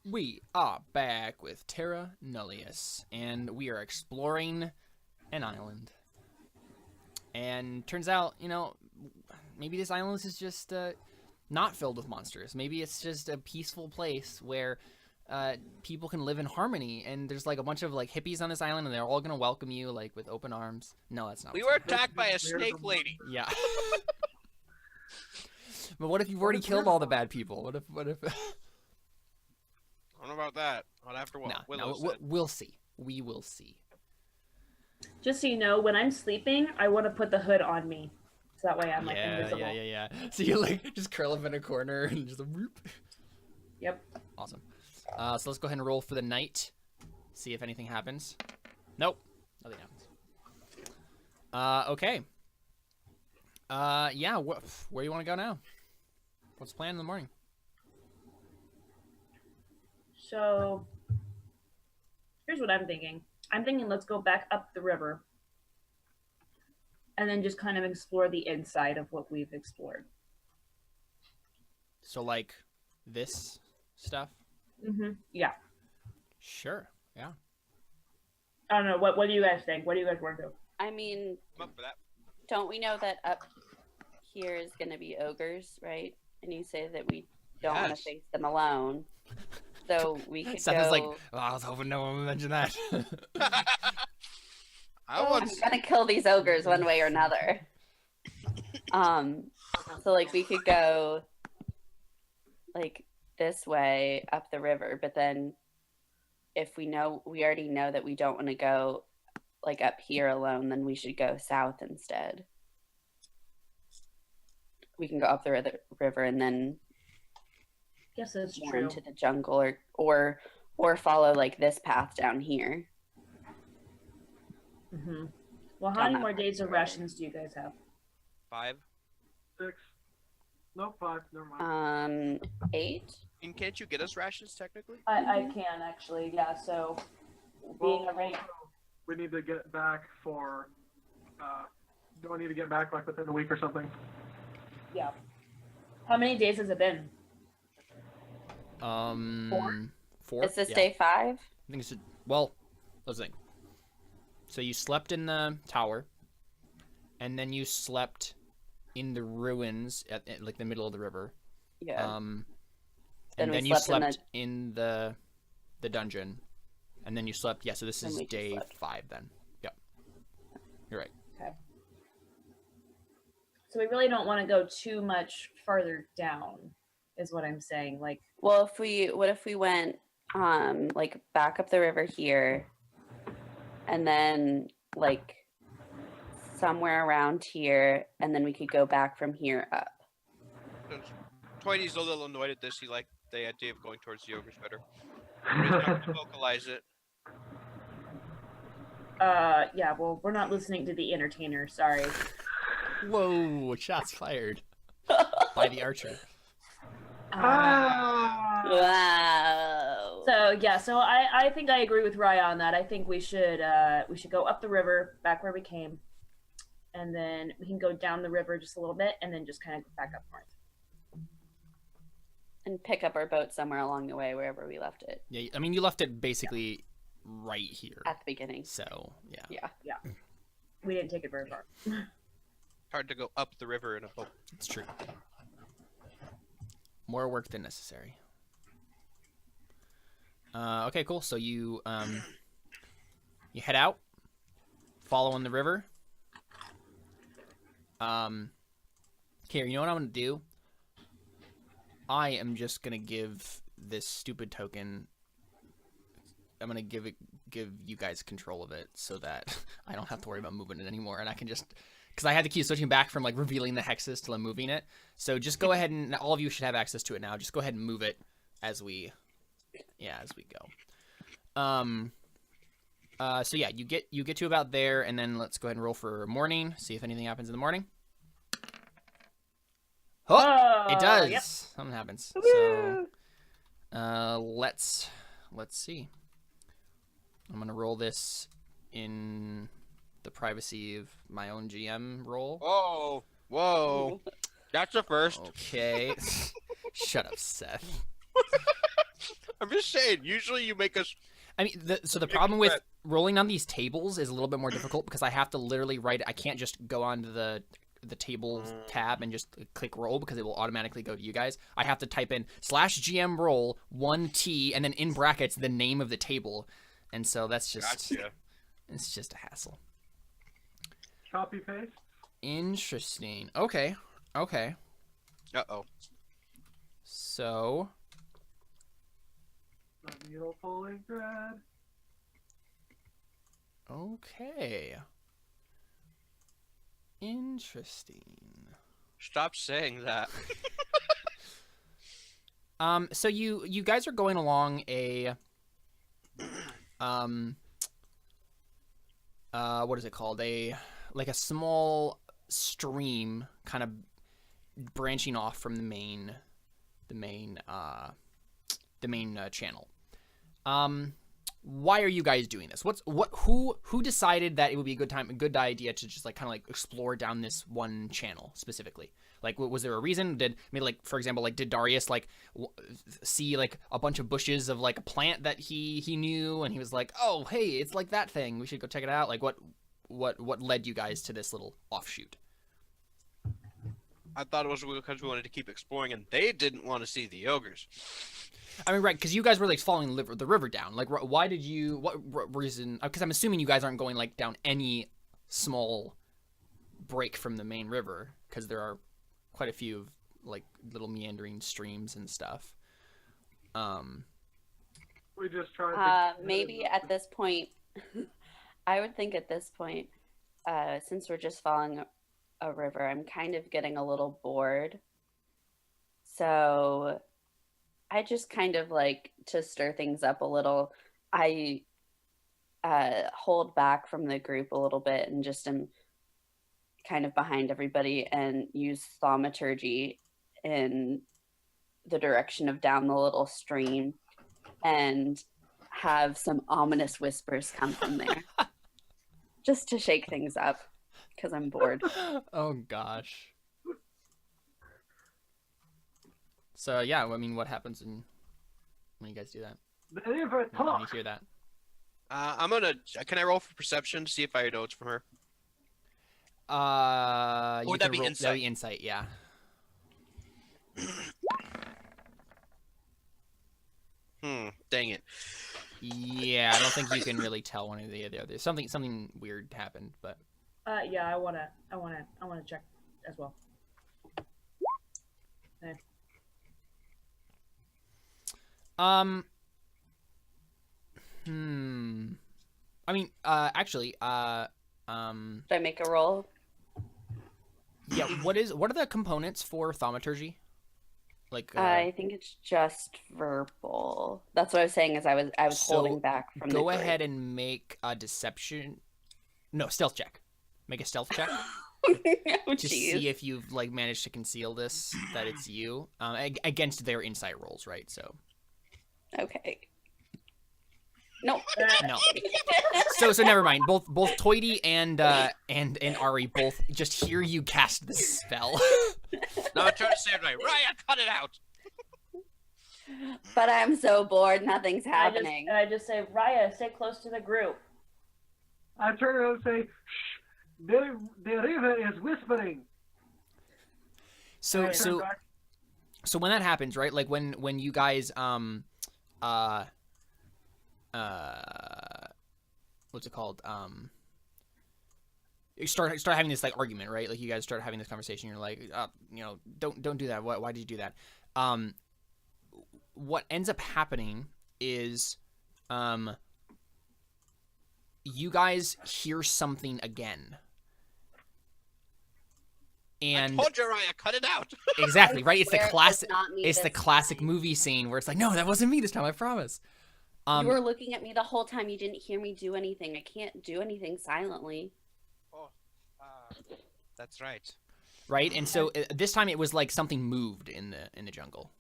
We are back with Terra Nullius, and we are exploring an island. And turns out, maybe this island is just not filled with monsters. Maybe it's just a peaceful place where people can live in harmony, and there's like a bunch of like hippies on this island, and they're all gonna welcome you like with open arms. No, that's not. We were attacked by a snake lady. Yeah. But what if you've already killed all the bad people? What if? I don't know about that. I'll have to watch. We'll see. We will see. Just so you know, when I'm sleeping, I want to put the hood on me, so that way I'm like invisible. Yeah. So you like just curl up in a corner and just whoop. Yep. Awesome. So let's go ahead and roll for the night. See if anything happens. Nope. Nothing happens. Okay. Yeah. Where do you want to go now? What's the plan in the morning? So, here's what I'm thinking. I'm thinking let's go back up the river and then just kind of explore the inside of what we've explored. So like this stuff? Mm-hmm. Yeah. Sure. Yeah. I don't know. What do you guys think? What do you guys want to do? I mean, I'm up for that. don't we know that up here is going to be ogres, right? And you say that we don't want to face them alone. So we could Seth go... is like, I was hoping no one would mention that. I'm gonna kill these ogres one way or another. So like we could go like this way up the river, but then if we already know that we don't want to go like up here alone, then we should go south instead. We can go up the river and then Guess that's more true. into the jungle, or follow like this path down here. Mm-hmm. Well, how many more days of rations do you guys have? 5. 6. No, 5. Never mind. 8. And can't you get us rations technically? I can actually, yeah. So, being a rate. We need to get back for. Do I need to get back like within a week or something? Yeah. How many days has it been? 4. Is this Yeah. day 5? I think it's let's think. So you slept in the tower, and then you slept in the ruins at like the middle of the river. Yeah. And then you slept in the dungeon, and then you slept. Yeah, so this is day 5 then. Yep. You're right. Okay. So we really don't want to go too much farther down, is what I'm saying. Like, well, what if we went like back up the river here, and then like somewhere around here, and then we could go back from here up. Toidy's a little annoyed at this. He liked the idea of going towards the ogres better. He's not to vocalize it. yeah, well, we're not listening to the entertainer, sorry. Whoa! Shots fired by the archer. Wow. So yeah, so I think I agree with Raya on that. I think we should go up the river back where we came, and then we can go down the river just a little bit, and then just kind of go back up north. And pick up our boat somewhere along the way, wherever we left it. Yeah, I mean you left it basically right here at the beginning. So yeah. Yeah. We didn't take it very far. Hard to go up the river in a boat. It's true. More work than necessary. Okay, cool. So you head out, following the river. Here, you know what I'm gonna do? I am just gonna give this stupid token. I'm gonna give you guys control of it so that I don't have to worry about moving it anymore, and I can just. Because I had to keep switching back from like revealing the hexes to moving it. So just go ahead and all of you should have access to it now. Just go ahead and move it as we go. So yeah, you get to about there, and then let's go ahead and roll for morning. See if anything happens in the morning. Oh, it does. Yep. Something happens. Woo! So let's see. I'm gonna roll this in the privacy of my own GM role. Oh, whoa. That's a first. Okay. Shut up, Seth. I'm just saying. Usually you make us. I mean, so the Make problem it with red. rolling on these tables is a little bit more difficult because I have to literally write it. I can't just go onto the table tab and just click roll because it will automatically go to you guys. I have to type in /GM roll 1T and then in brackets the name of the table, and so that's just Gotcha. it's just a hassle. Copy paste. Interesting. Okay. Uh-oh. So A needle pulling thread. okay. Interesting. Stop saying that. So you guys are going along a what is it called? Like a small stream kind of branching off from the main channel. Why are you guys doing this? Who decided that it would be a good idea to just like kind of like explore down this one channel specifically? Like, was there a reason? For example, like did Darius like see like a bunch of bushes of like a plant that he knew, and he was like, oh hey, it's like that thing. We should go check it out. Like, what led you guys to this little offshoot? I thought it was because we wanted to keep exploring, and they didn't want to see the ogres. I mean, right, because you guys were like following the river down. Like, why did you? What reason? Because I'm assuming you guys aren't going like down any small break from the main river, because there are quite a few like little meandering streams and stuff. We just tried to Maybe at this point, I would think at this point, since we're just following a river, I'm kind of getting a little bored. So I just kind of like to stir things up a little. I hold back from the group a little bit and just am kind of behind everybody and use thaumaturgy in the direction of down the little stream and have some ominous whispers come from there just to shake things up because I'm bored. Oh gosh. So yeah, I mean, what happens when you guys do that? The river When you talk. hear that? I'm gonna. Can I roll for perception to see if I know it's from her? You would can that be roll- insight? That'd be insight, yeah. Dang it. Yeah, I don't think you can really tell one or the other. Something weird happened, but Yeah, I wanna check as well. Okay. I mean, actually, Should I make a roll? yeah. What are the components for thaumaturgy? Like, I think it's just verbal. That's what I was saying. Is I was So, holding back from the go group. ahead and make a deception. No, stealth check. Make a stealth check Oh, to jeez. see if you've like managed to conceal this, that it's you, against their insight rolls, right? So Okay. No. no. So never mind. Both Toity and Ari both just hear you cast this spell. No, I'm trying to say it right. Ryan, cut it out. But I'm so bored. Nothing's happening. I just say, Raya, stay close to the group. I turn around and say, shh, the river is whispering. So I turn back. So when that happens, right? Like when you guys what's it called? You start having this like argument, right? Like you guys start having this conversation. You're like, don't do that. Why did you do that? What ends up happening is, you guys hear something again. And I told you, Ryan, cut it out. exactly, right? It's the Swear it was classic. not me It's the this classic time. movie scene where it's like, no, that wasn't me this time. I promise. You were looking at me the whole time. You didn't hear me do anything. I can't do anything silently. Oh, that's right. Right, and so this time it was like something moved in the jungle.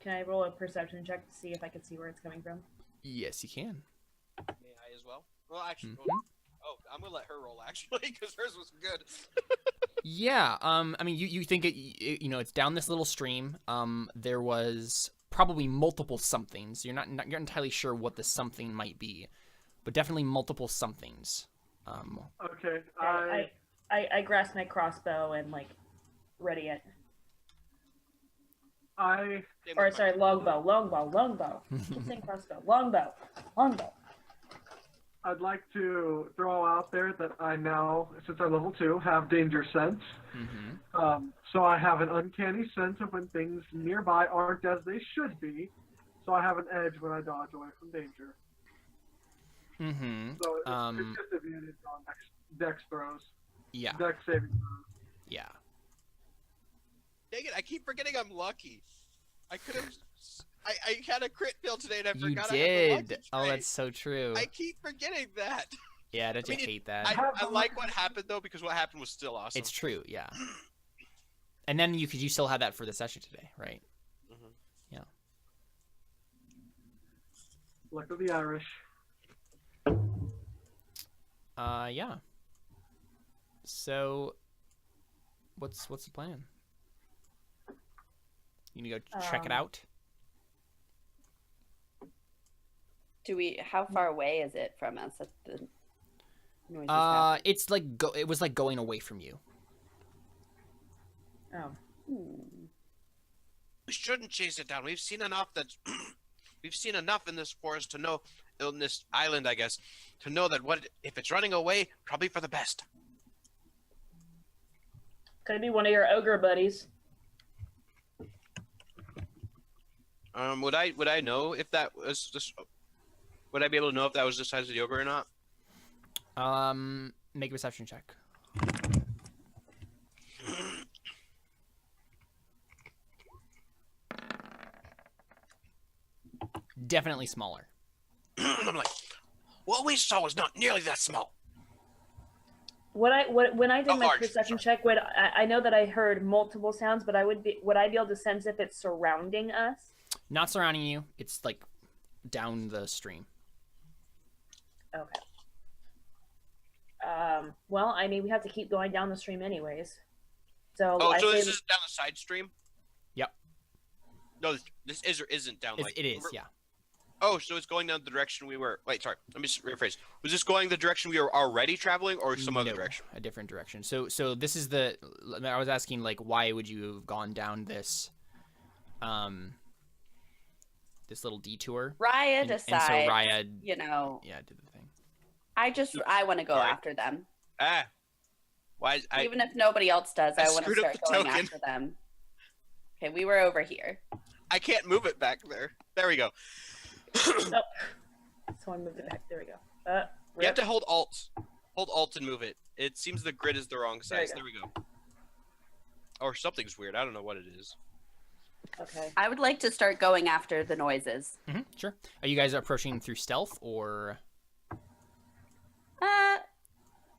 Can I roll a perception check to see if I can see where it's coming from? Yes, you can. May I as well? Well, actually, Mhm. oh, I'm gonna let her roll actually because hers was good. Yeah. I mean, you think it's down this little stream. There was probably multiple somethings. You're not entirely sure what the something might be, but definitely multiple somethings. Okay. I grasp my crossbow and like ready it. I Or sorry, longbow. Keep saying crossbow. Longbow. I'd like to throw out there that I now, since I'm level 2, have danger sense. Mm-hmm. So I have an uncanny sense of when things nearby aren't as they should be. So I have an edge when I dodge away from danger. Mm-hmm. So it's disadvantage on dex throws. Yeah. Dex saving throws. Yeah. Dang it! I keep forgetting I'm lucky. I could have. I had a crit fail today and I You forgot I had the lucky did. Oh, trait. that's so true. I keep forgetting that. Yeah, don't I you mean, hate that? I like what happened though because what happened was still awesome. It's true, yeah. And then you still have that for the session today, right? Mhm. Yeah. Luck of the Irish. Yeah. So, what's the plan? You gonna go check it out? How far away is it from us at the noises happen? It's like it was like going away from you. Oh. We shouldn't chase it down. We've seen enough we've seen enough in this forest to know, in this island, I guess, to know that if it's running away, probably for the best. Could it be one of your ogre buddies? Would I know if that was just? Would I be able to know if that was the size of the ogre or not? Make a perception check. Definitely smaller. I'm like, what we saw was not nearly that small. When I did my large, perception sorry. check, I know that I heard multiple sounds, but would I be able to sense if it's surrounding us? Not surrounding you. It's like down the stream. Okay. Well, I mean, we have to keep going down the stream anyways. So Oh, I so say this is down the side stream? Yep. No, this is or isn't down like. It is, yeah. Oh, so it's going down the direction we were. Wait, sorry. Let me rephrase. Was this going the direction we were already traveling, or some other No, direction? a different direction. So this is the. I was asking like, why would you have gone down this, this little detour? Raya And so decides, Raya, you know, yeah, did the thing. I want to go Sorry. after them. Ah, why? Even if nobody else does, I I want to screwed up start the going token. after them. Okay, we were over here. I can't move it back there. There we go. Nope. So I moved it back. There we go. You have to hold Alt. Hold Alt and move it. It seems the grid is the wrong There you size. go. There we go. Or something's weird. I don't know what it is. Okay. I would like to start going after the noises. Sure. Are you guys approaching through stealth or?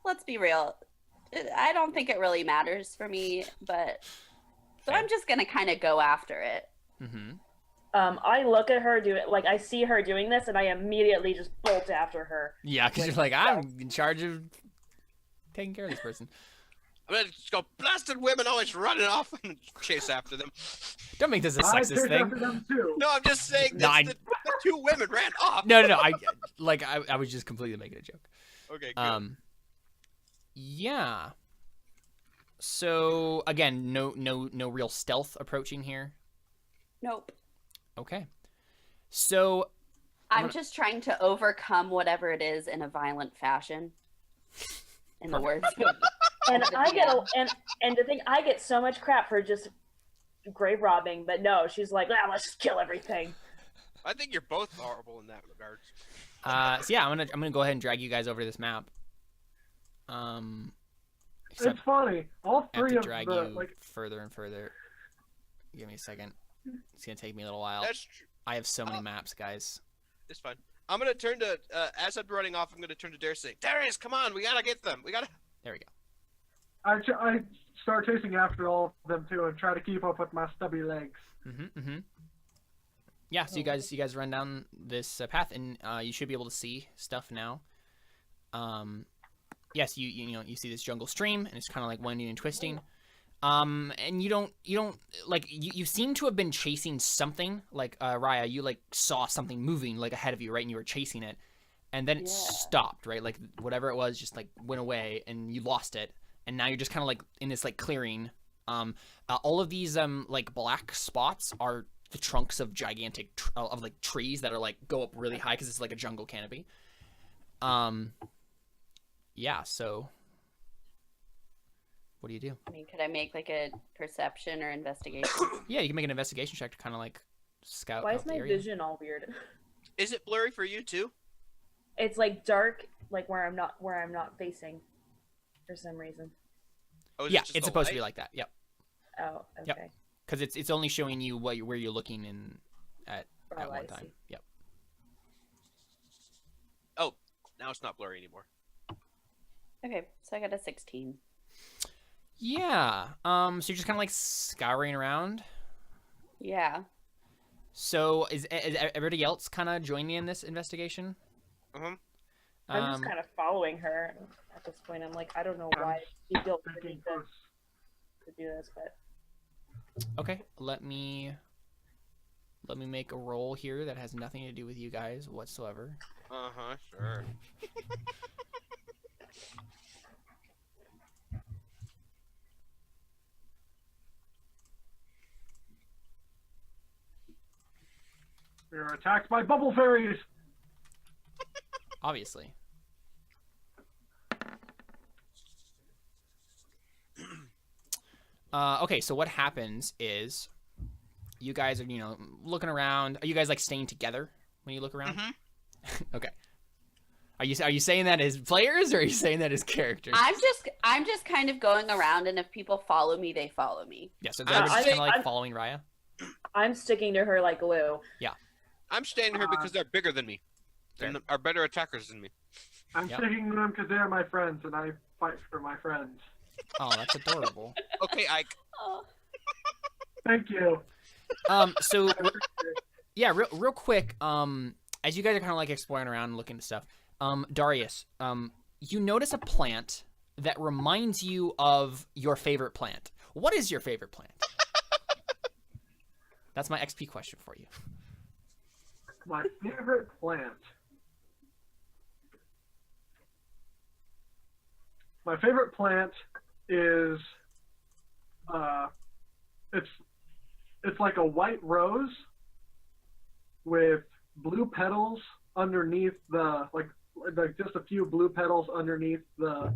Let's be real. I don't think it really matters for me, but so I'm just gonna kind of go after it. Mm-hmm. I look at her do it, like I see her doing this, and I immediately just bolt after her. Yeah, because you're like, I'm in charge of taking care of this person. I'm gonna just go, blasted women always running off and chase after them. Don't make this a I sexist chased thing. after them too. No, I'm just saying No, the two women ran off. No. I was just completely making a joke. Okay, good. Yeah. So again, no real stealth approaching here. Nope. Okay. So I'm just trying to overcome whatever it is in a violent fashion. In the words of And the I get DM. and the thing, I get so much crap for just grave robbing, but no, she's like, let's just kill everything. I think you're both horrible in that regard. so yeah, I'm gonna go ahead and drag you guys over to this map. Except It's funny. All I have three to of drag the you further and further. Give me a second. It's gonna take me a little while. That's true. I have so many maps, guys. It's fine. I'm gonna turn to as I'm running off. I'm gonna turn to Darius. Say, Darius, come on, we gotta get them. We gotta. There we go. I start chasing after all of them too and try to keep up with my stubby legs. Yeah, so you guys run down this path, and you should be able to see stuff now. Yes, you see this jungle stream, and it's kind of like winding and twisting. And you don't like you seem to have been chasing something. Like Raya, you like saw something moving like ahead of you, right? And you were chasing it, and then it stopped, right? Like whatever it was just like went away, and you lost it. And now you're just kind of like in this like clearing. All of these like black spots are the trunks of gigantic of like trees that are like go up really high because it's like a jungle canopy. Yeah. So. What do you do? I mean, could I make like a perception or investigation? Yeah, you can make an investigation check to kind of like scout. Why out is the my area. vision all weird? Is it blurry for you too? It's like dark, like where I'm not Oh, facing, for some reason. Oh, is Yeah, it just it's the supposed to light? be like that. Yep. Oh, okay. Yep. Because it's only showing you where you're looking in at Oh, one I time. see. Yep. Oh, now it's not blurry anymore. Okay, so I got a 16. Yeah. So you're just kind of like scouring around. Yeah. So is everybody else kind of joining in this investigation? Uh-huh. I'm just kind of following her at this point. I'm like, I don't know why she built the Thinking need first. to do this, but Okay. Let me make a roll here that has nothing to do with you guys whatsoever. Uh-huh, sure. We are attacked by bubble fairies. Obviously. Okay, so what happens is you guys are, looking around. Are you guys like staying together when you look around? Mm-hmm. Okay. Are you saying that as players or are you saying that as characters? I'm just kind of going around, and if people follow me, they follow me. Yeah, so I everybody's kind think of like I'm- following Raya. I'm sticking to her like glue. I'm staying here because they're bigger than me. And Fair. are better attackers than me. I'm Yep. sticking to them because they're my friends, and I fight for my friends. Oh, that's adorable. Okay, Ike. Oh. Thank you. So yeah, real quick, as you guys are kind of like exploring around and looking at stuff, Darius, you notice a plant that reminds you of your favorite plant. What is your favorite plant? That's my XP question for you. My favorite plant. My favorite plant is it's like a white rose with blue petals underneath the like just a few blue petals underneath the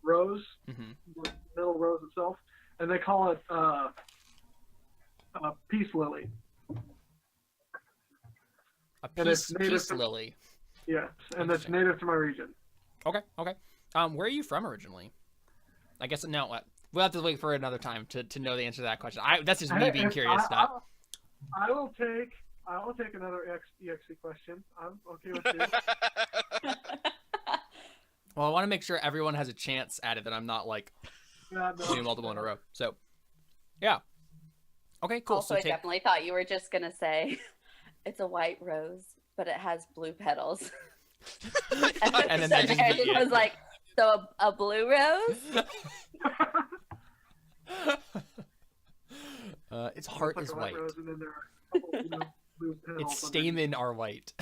rose, Mm-hmm. the middle rose itself, and they call it a peace lily. A And it's peace native to- lily. Yes, and it's Interesting. native to my region. Okay. Where are you from originally? I guess no. What? We'll have to wait for another time to know the answer to that question. That's just me being curious. I will take another EXE question. I'm okay with this. Well, I want to make sure everyone has a chance at it. That I'm not like Yeah, no. doing multiple in a row. So, yeah. Okay, cool. Also, So I definitely thought you were just gonna say it's a white rose, but it has blue petals. And then that just be I it. was like, so a blue rose? Its heart It's is like a white. rose, and then there are a couple blue petals Its underneath. stamen are white.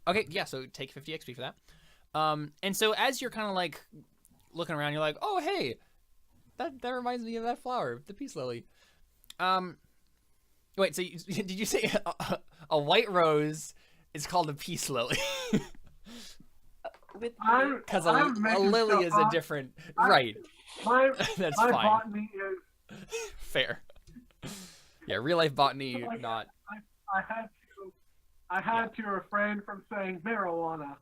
Okay, yeah. So take 50 XP for that. And so as you're kind of like looking around, you're like, oh hey, that reminds me of that flower, the peace lily. Wait. So did you say a white rose is called a peace lily? With I'm- Because I'm a making lily stuff is a up. different. I- Right. My That's my fine. botany is. Fair. Yeah, real life botany, Like, not. I had to refrain from saying marijuana.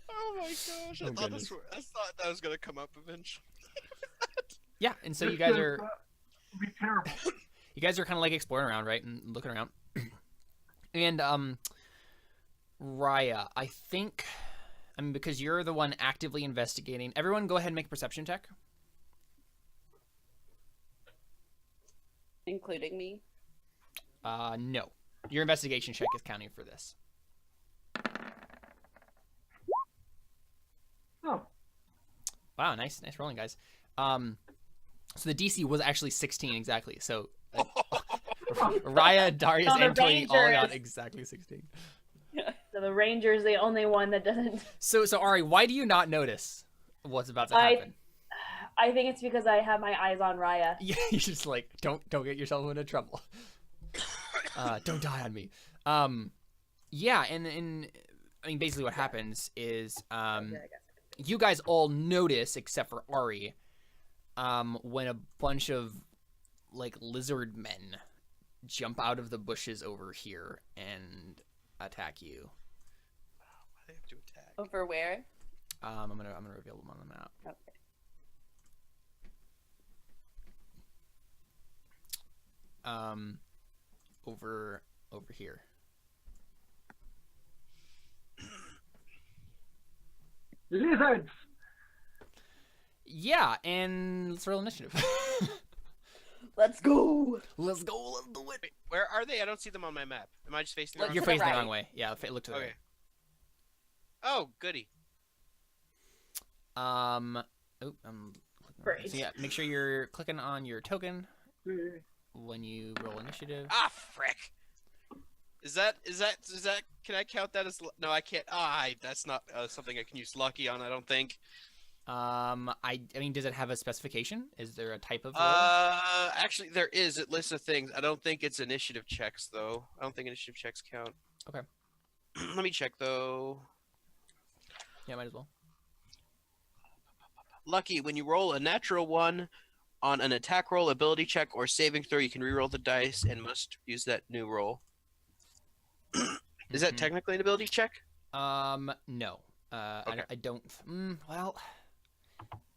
Oh my gosh! Oh, I thought goodness. I thought that was gonna come up eventually. Yeah, and so you This guys is, are be terrible. kind of like exploring around, right, and looking around. And Raya, I think, because you're the one actively investigating. Everyone, go ahead and make a perception check. including me. No, your investigation check is counting for this. Wow, nice rolling, guys. So the DC was actually 16 exactly. So Raya, Darius, So the and Tori all got Rangers- exactly 16. So the Ranger's the only one that doesn't. So Ari, why do you not notice what's about to happen? I think it's because I have my eyes on Raya. Yeah, you're just like, don't get yourself into trouble. Don't die on me. Yeah, and I mean, basically what happens is you guys all notice, except for Ari, when a bunch of like lizard men jump out of the bushes over here and attack you. Why do they have to attack? Over where? I'm gonna reveal them on the map. Okay. Over here. Lizards! Yeah, and let's roll initiative. Let's go. Let's go. Let's do it. Wait, where are they? I don't see them on my map. Am I just facing the Look wrong You're to the facing the right. wrong way. Yeah, look to the Okay. right. Oh, goody. Oh, I'm clicking Great. So yeah, make sure you're clicking on your token when you roll initiative. Ah, frick. Is that? Can I count that as? No, I can't. That's not something I can use lucky on. I don't think. I mean, does it have a specification? Is there a type of roll? Actually, there is. It lists of things. I don't think it's initiative checks though. I don't think initiative checks count. Okay. Let me check though. Yeah, might as well. Lucky, when you roll a natural one on an attack roll, ability check, or saving throw, you can reroll the dice and must use that new roll. Is that Mhm. technically an ability check? No. Okay. I don't. Well,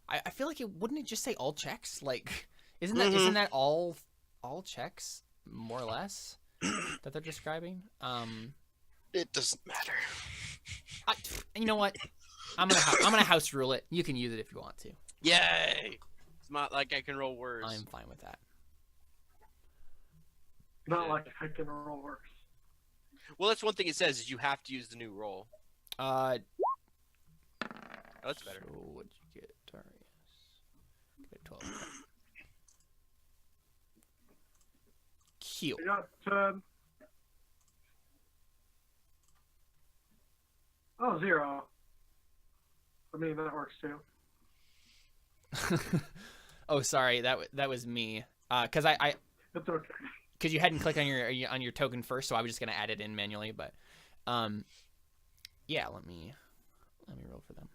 I feel like wouldn't it just say all checks? Like, isn't that all checks more or less that they're describing? It doesn't matter. You know what? I'm gonna house rule it. You can use it if you want to. Yay! It's not like I can roll worse. I'm fine with that. Not like I can roll worse. Well, that's one thing it says is you have to use the new roll. Oh, that's better. So what'd you get, Darius? Get 12. Cute. I got 10. Oh, 0. I mean, that works too. Oh, sorry. That was me. Cause It's okay. because you hadn't clicked on your token first, so I was just gonna add it in manually. But, yeah. Let me roll for them.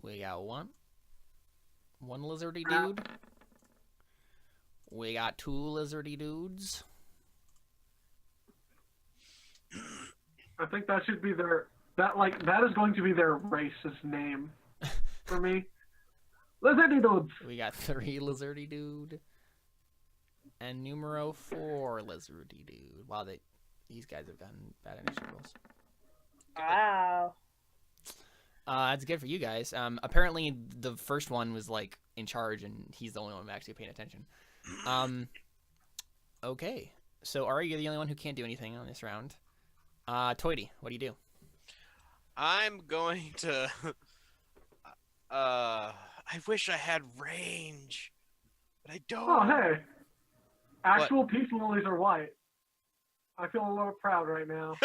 We got one lizardy dude. We got 2 lizardy dudes. I think that should be that is going to be their race's name for me. Lizardy dudes. We got 3 lizardy dude. And numero 4 lizardy dude. Wow, these guys have gotten bad initiative rolls. Wow. That's good for you guys. Apparently the first one was like in charge, and he's the only one actually paying attention. Okay. So Ari, you're the only one who can't do anything on this round. Toity, what do you do? I'm going to. I wish I had range, but I don't. Oh, hey. Actual peace lilies are white. I feel a little proud right now.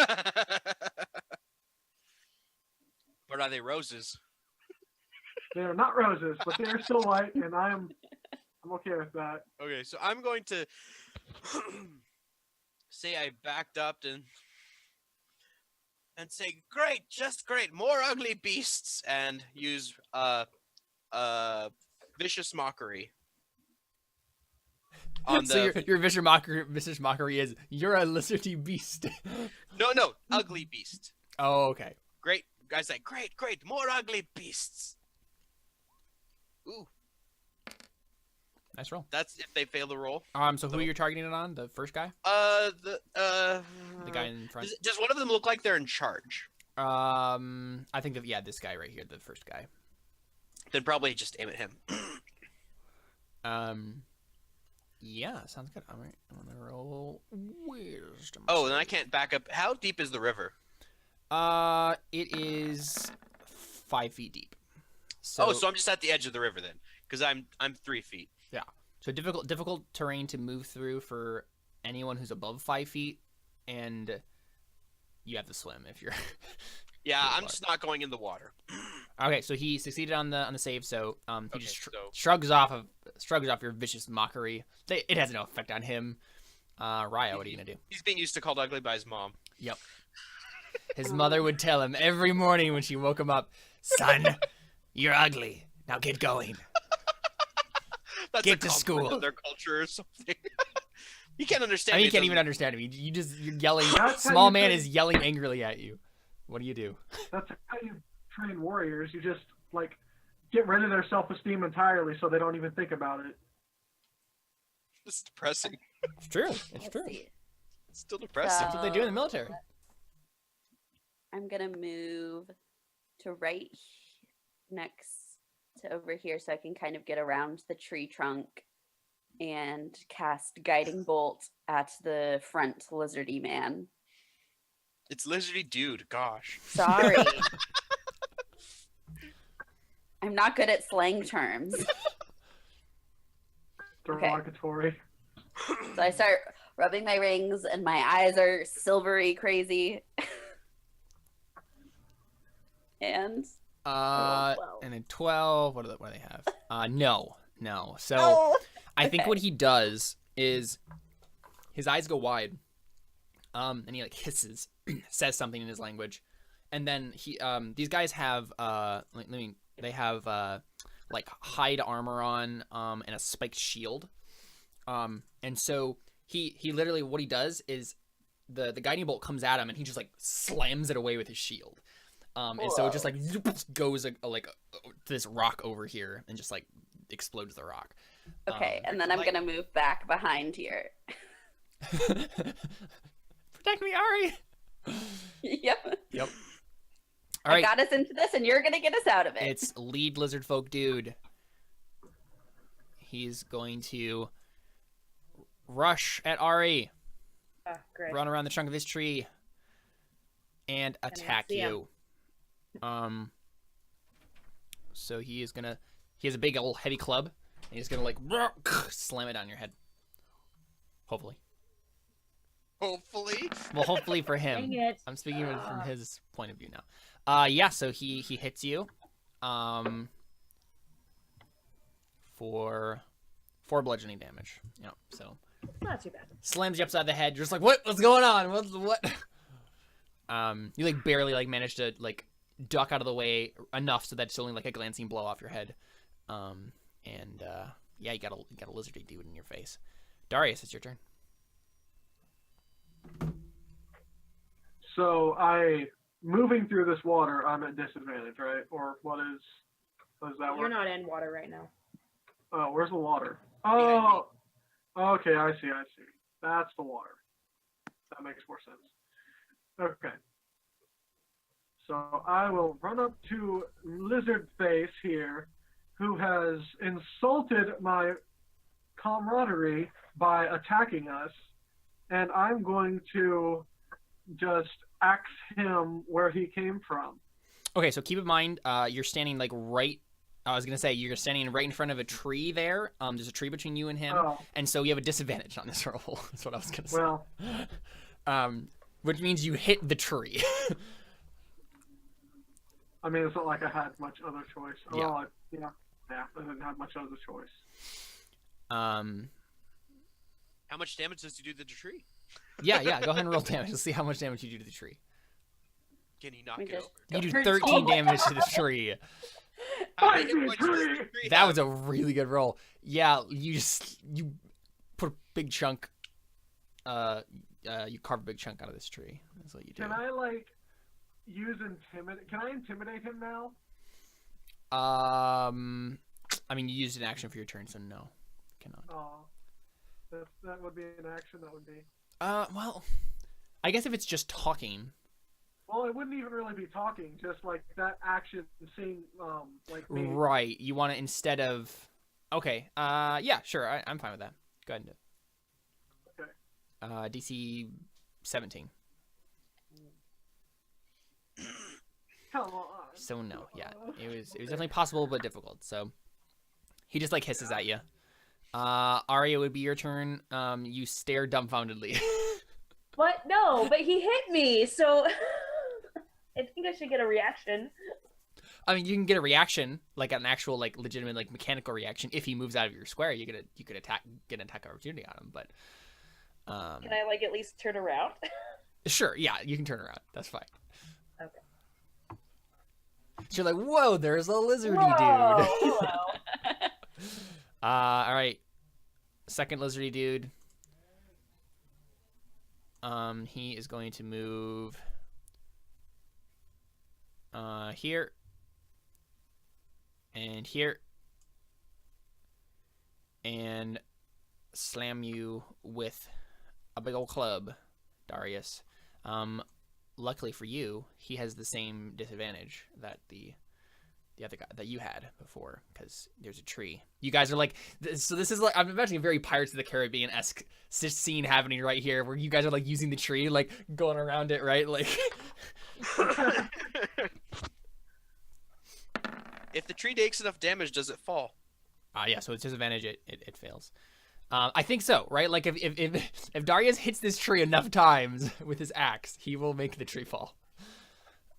But are they roses? They are not roses, but they are still white, and I'm okay with that. Okay, so I'm going to say I backed up and say, great, just great, more ugly beasts, and use vicious mockery. On So the your vicious mockery is you're a lizardy beast. no, ugly beast. Oh, okay. Great, guys, say great, more ugly beasts. Ooh, Nice roll. that's if they fail the roll. So who you're targeting it on? The first guy? The The guy in front? Does one of them look like they're in charge? I think that, yeah, this guy right here, the first guy. Then probably just aim at him. Yeah, sounds good. I'm gonna roll wisdom. Oh, then I can't back up. How deep is the river? It is 5 feet deep. So, so I'm just at the edge of the river then, because I'm 3 feet. so difficult terrain to move through for anyone who's above 5 feet, and you have to swim if you're. Yeah, Pretty I'm far. just not going in the water. Okay, so he succeeded on the save. So he Okay, just so- shrugs off your vicious mockery. It has no effect on him. Raya, what are you gonna do? He's being used to called ugly by his mom. Yep. His mother would tell him every morning when she woke him up, "Son, you're ugly. Now get going." That's Get a to compliment school. of their culture or something. You can't understand. I mean, me, you can't doesn't even he? understand him. You're yelling. That's how Small you man train- is yelling angrily at you. What do you do? That's how you train warriors. You just like get rid of their self-esteem entirely, so they don't even think about it. This is depressing. It's true. It's Let's true. see. It's still depressing. That's what they do in the military. I'm gonna move to right next to over here so I can kind of get around the tree trunk and cast guiding bolt at the front lizardy man. It's Lizardy dude. Gosh. Sorry. I'm not good at slang terms. Derogatory. So I start rubbing my rings and my eyes are silvery crazy. And Uh, 12. and then 12. What do they have? No. So oh, I think okay. what he does is his eyes go wide, and he like hisses, says something in his language, and then these guys have they have like hide armor on, and a spiked shield, and so he literally what he does is the guiding bolt comes at him and he just like slams it away with his shield. And so it just like goes like this rock over here and just like explodes the rock. okay, and then I'm like- gonna move back behind here. Protect me, Ari. Yep. Yep. I All right, got us into this and you're gonna get us out of it. it's lead lizardfolk dude. He's going to rush at Ari, Ah, great. run around the trunk of this tree, and attack see him. you. So he has a big old heavy club, and he's gonna like slam it on your head. Hopefully. Hopefully. Well, hopefully for him. Dang it. I'm speaking from his point of view now. Yeah. So he hits you, for 4 bludgeoning damage. Yeah. So Not too bad. slams you upside the head. You're just like, what's going on? What? You like barely like manage to like duck out of the way enough so that it's only like a glancing blow off your head. Yeah, you got a lizardy dude in your face. Darius, it's your turn. So moving through this water, I'm at disadvantage, right? Or what does that You're work? not in water right now. Oh, where's the water? Behind me. Oh, okay, I see. That's the water. That makes more sense. Okay. So I will run up to Lizard Face here, who has insulted my camaraderie by attacking us, and I'm going to just axe him where he came from. Okay, so keep in mind, you're standing like right. I was gonna say you're standing right in front of a tree there. There's a tree between you and him, Oh, and so you have a disadvantage on this roll. That's what I was gonna say. well, Which means you hit the tree. I mean, it's not like I had much other choice. Yeah. Well, I didn't have much other choice. How much damage does he do to the tree? Yeah. Go ahead and roll damage. Let's see how much damage you do to the tree. Can he knock We it just- over? You do 13 damage to the tree. How many Fight hit me, points does the tree! tree That have? was a really good roll. Yeah, you put a big chunk. You carve a big chunk out of this tree. That's what you do. Can I use intimidate? Can I intimidate him now? I mean, you used an action for your turn, so no, cannot. Oh, that would be an action. That would be. Well, I guess if it's just talking. Well, it wouldn't even really be talking. Just like that action, seeing like me. Right. You want to instead of. Okay. Yeah. Sure. I'm fine with that. Go ahead and do it. Okay. DC 17. Come on. So no, yeah, it was definitely possible but difficult. So he just like hisses at you. Arya, would be your turn. You stare dumbfoundedly. What? No, but he hit me, so I think I should get a reaction. I mean, you can get a reaction, like an actual, like legitimate, like mechanical reaction. If he moves out of your square, you could get an attack opportunity on him. But Can I like at least turn around? sure, yeah, you can turn around. That's fine. Okay. So you're like, whoa, there's a lizardy Whoa, dude. hello. All right, second lizardy dude. He is going to move here and here and slam you with a big old club, Darius. Luckily for you, he has the same disadvantage that the other guy that you had before, because there's a tree. You guys are like, so this is like, I'm imagining a very Pirates of the Caribbean-esque scene happening right here, where you guys are like using the tree, like going around it, right? Like, If the tree takes enough damage, does it fall? yeah. So it's disadvantage. It fails. I think so, right? Like if Darius hits this tree enough times with his axe, he will make the tree fall.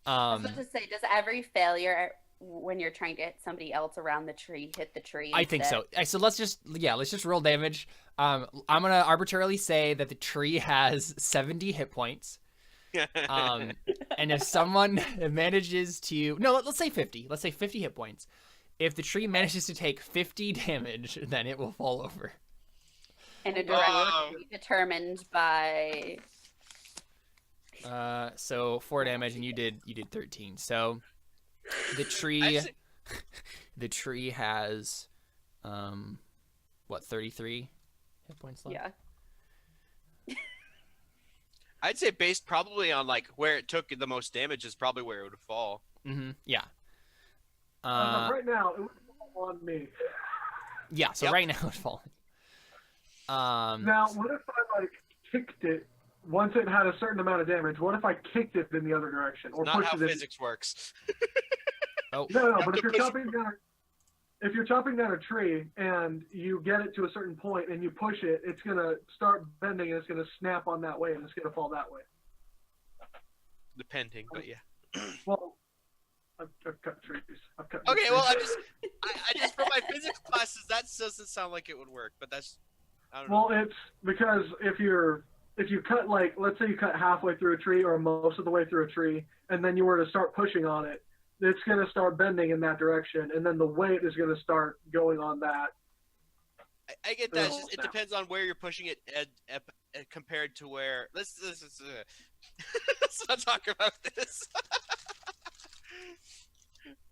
I was about to say, does every failure when you're trying to get somebody else around the tree hit the tree? I think so. So let's just roll damage. I'm gonna arbitrarily say that the tree has 70 hit points. And if someone manages to let's say 50. Let's say 50 hit points. If the tree manages to take 50 damage, then it will fall over. And a direction determined by. So 4 damage, and you did 13. So the tree, the tree has, 33 hit points left? Yeah. I'd say based probably on like where it took the most damage is probably where it would fall. Mm-hmm. Yeah. Right now, it would fall on me. Yeah. So right now it's falling. Now, what if I like kicked it once it had a certain amount of damage? What if I kicked it in the other direction or Not pushed how it? physics works. Oh. No, but to if you're push- chopping down a tree and you get it to a certain point and you push it, it's gonna start bending and it's gonna snap on that way and it's gonna fall that way. Depending, but yeah. Well, I've cut trees. Okay, well, I just for my physics classes, that doesn't sound like it would work, but that's I don't know. Well, it's because if you cut, like, let's say you cut halfway through a tree or most of the way through a tree, and then you were to start pushing on it, it's going to start bending in that direction, and then the weight is going to start going on that. I get that. It's just, it depends on where you're pushing it compared to where. Let's not talk about this.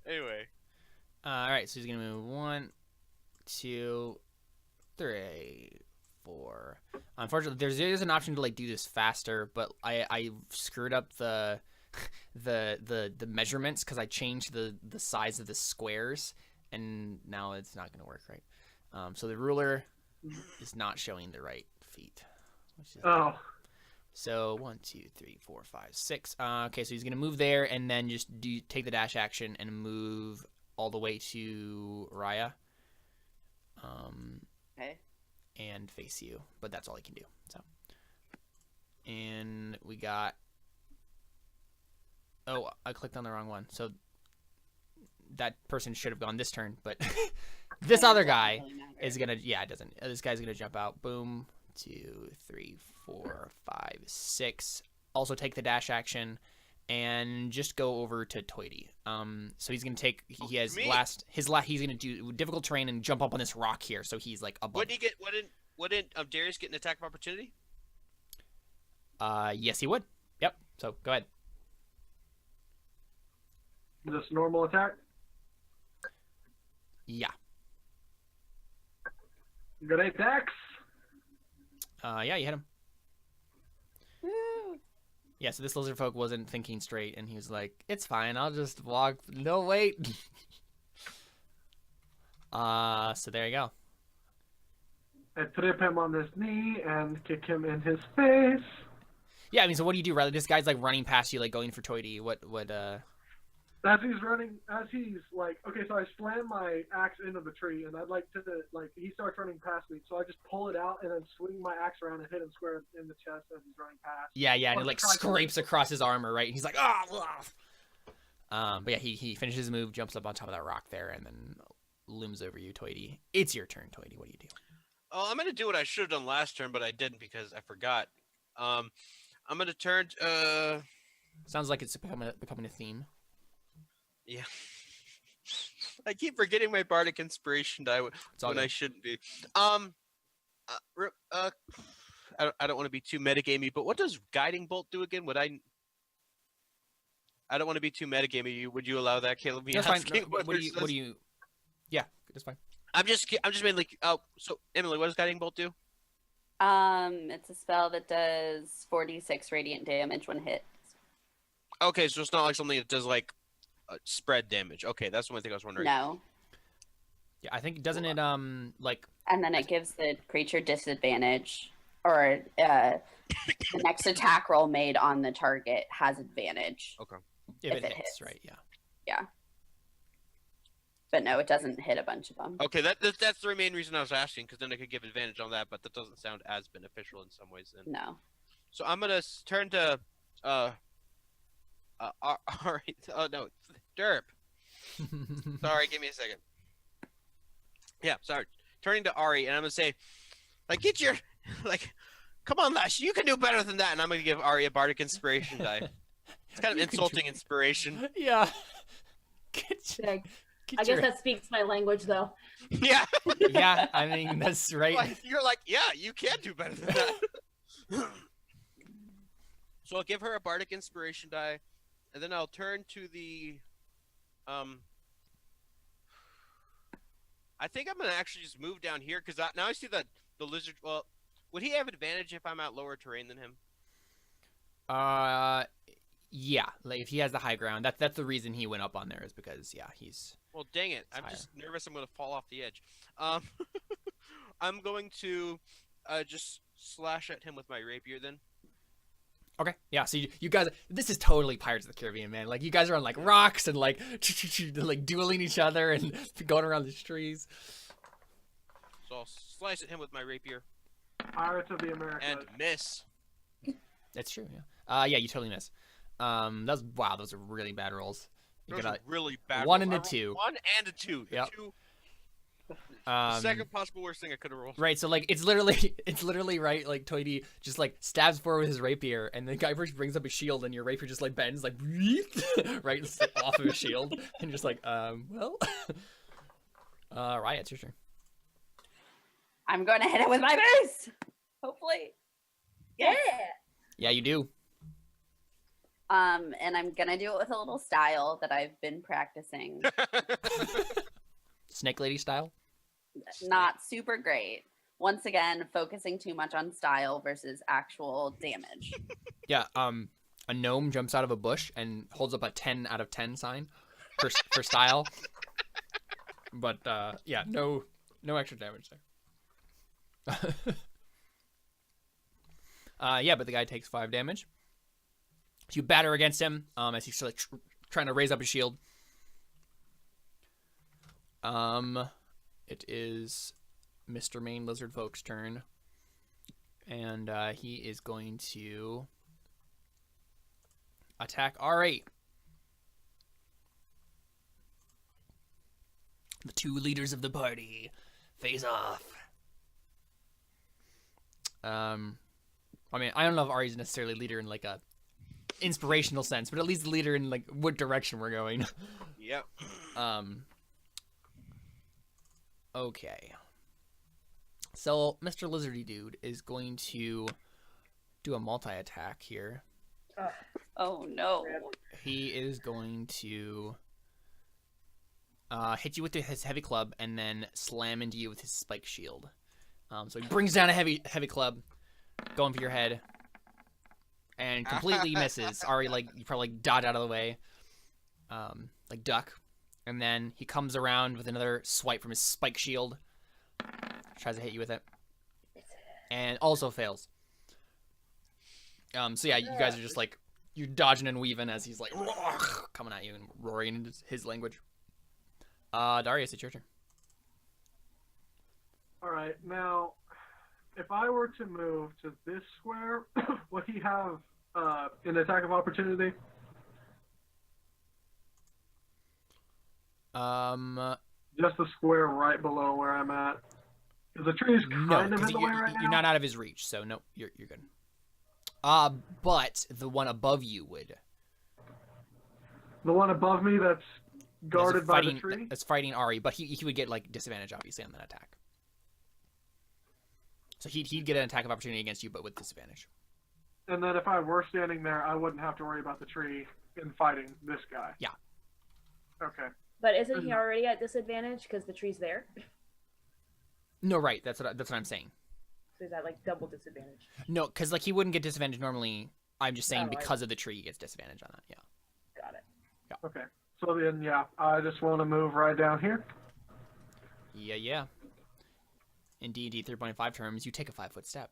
Anyway. All right. So he's gonna move 1, 2, 3, 4. Unfortunately, there's an option to like do this faster, but I screwed up the measurements because I changed the size of the squares, and now it's not gonna work right. So the ruler is not showing the right feet. Oh. So 1, 2, 3, 4, 5, 6. Okay, so he's gonna move there and then just take the dash action and move all the way to Raya. Okay. And face you, but that's all he can do. So, and we got. Oh, I clicked on the wrong one. So that person should have gone this turn, but this other guy is gonna. Yeah, it doesn't. This guy's gonna jump out. Boom. 2, 3, 4, 5, 6. Also take the dash action, and just go over to Toity. So he's gonna take. He has He's gonna do difficult terrain and jump up on this rock here. So he's like above. Wouldn't he get? Wouldn't Darius get an attack of opportunity? Yes, he would. Yep. So go ahead. Just normal attack? Yeah. Good attacks. Yeah, you hit him. Woo. Yeah, so this lizardfolk wasn't thinking straight, and he was like, "It's fine. I'll just walk." No, wait. So there you go. I trip him on his knee and kick him in his face. Yeah, I mean, so what do you do? Rather, this guy's like running past you, like going for Toity. What? As he's like, okay, so I slam my axe into the tree, and I'd like to, he starts running past me, so I just pull it out and then swing my axe around and hit him square in the chest as he's running past. Yeah, and it like scrapes across his armor, right? And he's like, but yeah, he finishes his move, jumps up on top of that rock there, and then looms over you, Toity. It's your turn, Toity. What do you do? Oh, I'm gonna do what I should have done last turn, but I didn't because I forgot. I'm gonna turn. Sounds like it's becoming a theme. Yeah. I keep forgetting my bardic inspiration die when I shouldn't be. I don't want to be too metagamey, but what does guiding bolt do again? I don't want to be too metagamey. Would you allow that, Caleb? That's fine. No, what do you? Yeah, that's fine. I'm just mainly. Oh, so Emily, what does guiding bolt do? It's a spell that does 46 radiant damage when hit. Okay, so it's not like something that does like spread damage. Okay, that's the one thing I was wondering. No. Yeah, I think doesn't it like. And then it gives the creature disadvantage, or the next attack roll made on the target has advantage. Okay. If it hits, right? Yeah. Yeah. But no, it doesn't hit a bunch of them. Okay, that's the main reason I was asking, because then I could give advantage on that, but that doesn't sound as beneficial in some ways. Then. No. So I'm gonna turn to Ari. Oh no, Derp. Sorry, give me a second. Yeah, sorry. Turning to Ari, and I'm gonna say, come on, Lash, you can do better than that. And I'm gonna give Ari a bardic inspiration die. It's kind of insulting inspiration. Yeah. I guess that speaks my language, though. Yeah. Yeah, I mean that's right. You're like, yeah, you can do better than that. So I'll give her a bardic inspiration die, and then I'll turn to the, I think I'm gonna actually just move down here because now I see that the lizard. Well, would he have advantage if I'm at lower terrain than him? Yeah, like if he has the high ground, that's the reason he went up on there is because he's. Well, dang it! I'm just nervous I'm gonna fall off the edge. I'm going to just slash at him with my rapier then. Okay, yeah. So you guys, this is totally Pirates of the Caribbean, man. Like you guys are on like rocks and like dueling each other and going around these trees. So I'll slice at him with my rapier. Pirates of the Americas. And miss. That's true. Yeah. Yeah. You totally miss. Those are really bad rolls. You Those got are really bad. one rolls. and a 2. 1 and a 2. Yep. Second possible worst thing I could have rolled. Right, so like it's literally right, like Toity just like stabs forward with his rapier, and the guy first brings up his shield, and your rapier just like bends like right off of his shield, and just like well, Riot, it's your turn. I'm going to hit it with my mace. Hopefully. Yeah. Yeah, you do. And I'm gonna do it with a little style that I've been practicing. Snake Lady style. Not super great. Once again, focusing too much on style versus actual damage. Yeah. A gnome jumps out of a bush and holds up a 10 out of 10 sign for style. But yeah, no extra damage there. Yeah, but the guy takes 5 damage. So you batter against him as he's like trying to raise up his shield. It is Mr. Main Lizardfolk's turn, and he is going to attack Ari. The 2 leaders of the party face off. I mean, I don't know if Ari's necessarily leader in like a inspirational sense, but at least the leader in like what direction we're going. Yep. Okay. So Mr. Lizardy dude is going to do a multi-attack here. Oh no. He is going to hit you with his heavy club and then slam into you with his spike shield. So he brings down a heavy club, going for your head, and completely misses. Ari, like, you probably dodge out of the way, like duck, and then he comes around with another swipe from his spike shield, tries to hit you with it, and also fails. So yeah, you guys are just like You're dodging and weaving as he's like coming at you and roaring in his language. Darius, it's your turn. All right, now, if I were to move to this square, would he have an attack of opportunity? Just the square right below where I'm at. Because the tree is kind of in the way right now. You're not out of his reach, so no, you're good. But the one above you would. The one above me that's guarded by the tree? That's fighting Ari, but he would get like disadvantage obviously on that attack. So he'd get an attack of opportunity against you, but with disadvantage. And then if I were standing there, I wouldn't have to worry about the tree in fighting this guy. Yeah. Okay. But isn't he already at disadvantage because the tree's there? No, right. That's what I'm saying. So is that like double disadvantage? No, because like he wouldn't get disadvantage normally. I'm just saying because of the tree, he gets disadvantage on that. Yeah. Got it. Yeah. Okay. So then, yeah, I just want to move right down here. Yeah. In D&D 3.5 terms, you take a 5-foot step.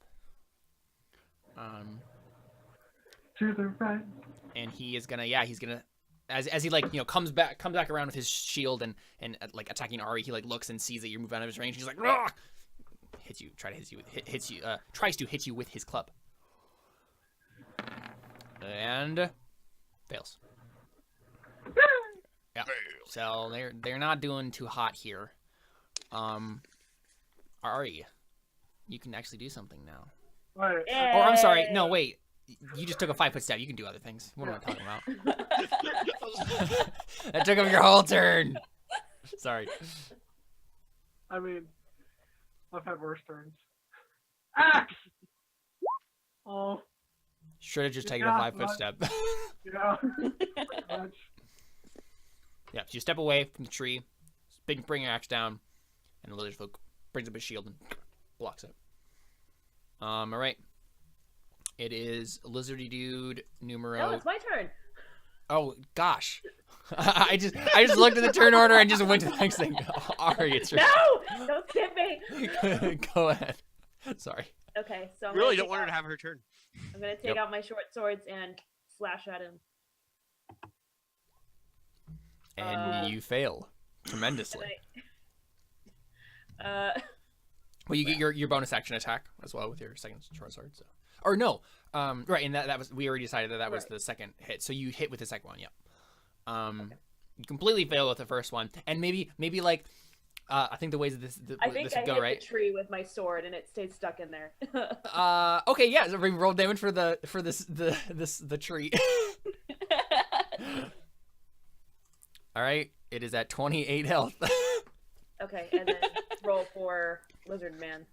To the right. And he is gonna, as he like comes back around with his shield and like attacking Ari, he like looks and sees that you're moving out of his range. He's like, "Rah!" Tries to hit you with his club, and fails. Yeah. So they're not doing too hot here. Ari, you can actually do something now. Wait. Yay! Oh, I'm sorry. No, wait. You just took a 5-foot step. You can do other things. What am I talking about? That took up your whole turn. Sorry. I mean, I've had worse turns. Axe! Oh. Should have just taken a 5-foot step. Yeah. Pretty much. Yeah, so you step away from the tree, bring your axe down, and the lizardfolk brings up his shield and blocks it. All right. It is Lizardy dude numero. No, it's my turn. Oh gosh, I just looked at the turn order and just went to the next thing. Ari, it's your. No, don't skip me. Go ahead. Sorry. Okay, so I'm Really gonna don't want her to have her turn. I'm gonna take out my short swords and slash at him. And you fail tremendously. Well, you get your bonus action attack as well with your second short sword. So, or no, right, and that was we already decided that was the second hit. So you hit with the second one, yeah. You completely fail with the first one, and maybe like I think the ways that this would go, hit right? the tree with my sword and it stayed stuck in there. Okay, yeah. So we roll damage for the tree. All right, it is at 28 health. Okay, and then roll for Lizard Man.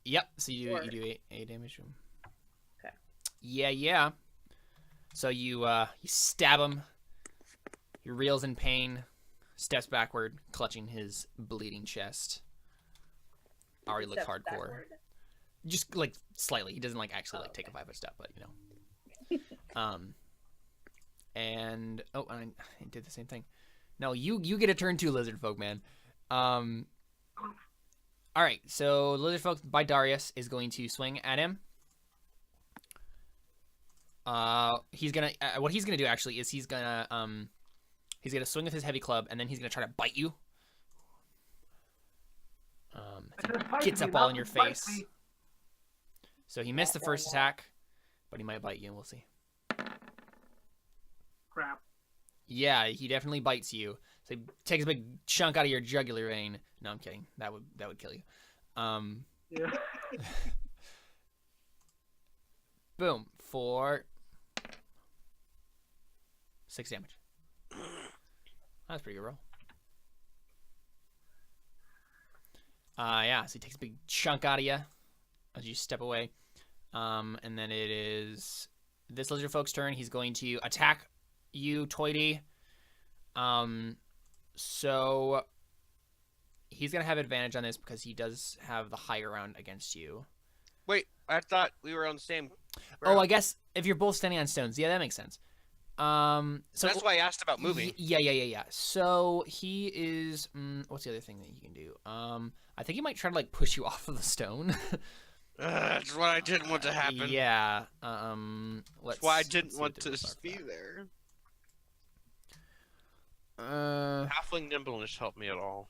Yep. So you do 8 damage. Okay. Yeah. So you stab him. He reels in pain, steps backward, clutching his bleeding chest. Ari looks hardcore. Backward. Just like slightly. He doesn't like actually take a 5-foot step, but And I did the same thing. No, you get a turn too, Lizardfolk, man. All right, so Lizardfolk by Darius is going to swing at him. He's gonna what he's gonna do actually is he's gonna swing with his heavy club, and then he's gonna try to bite you. Gets up all in your face. So he missed the first attack, but he might bite you, and we'll see. Crap. Yeah, he definitely bites you. So he takes a big chunk out of your jugular vein. No, I'm kidding. That would kill you. Yeah. Boom. For 6 damage. That's a pretty good roll. Yeah, so he takes a big chunk out of you as you step away. And then it is this lizard folk's turn. He's going to attack you, Toity. So he's gonna have advantage on this because he does have the higher round against you. Wait, I thought we were on the same. Oh, I guess if you're both standing on stones, yeah, that makes sense. So that's why I asked about moving. Yeah. So he is. What's the other thing that he can do? I think he might try to like push you off of the stone. That's what I didn't want to happen. Yeah. That's why I didn't want to be there. there. Halfling nimbleness helped me at all.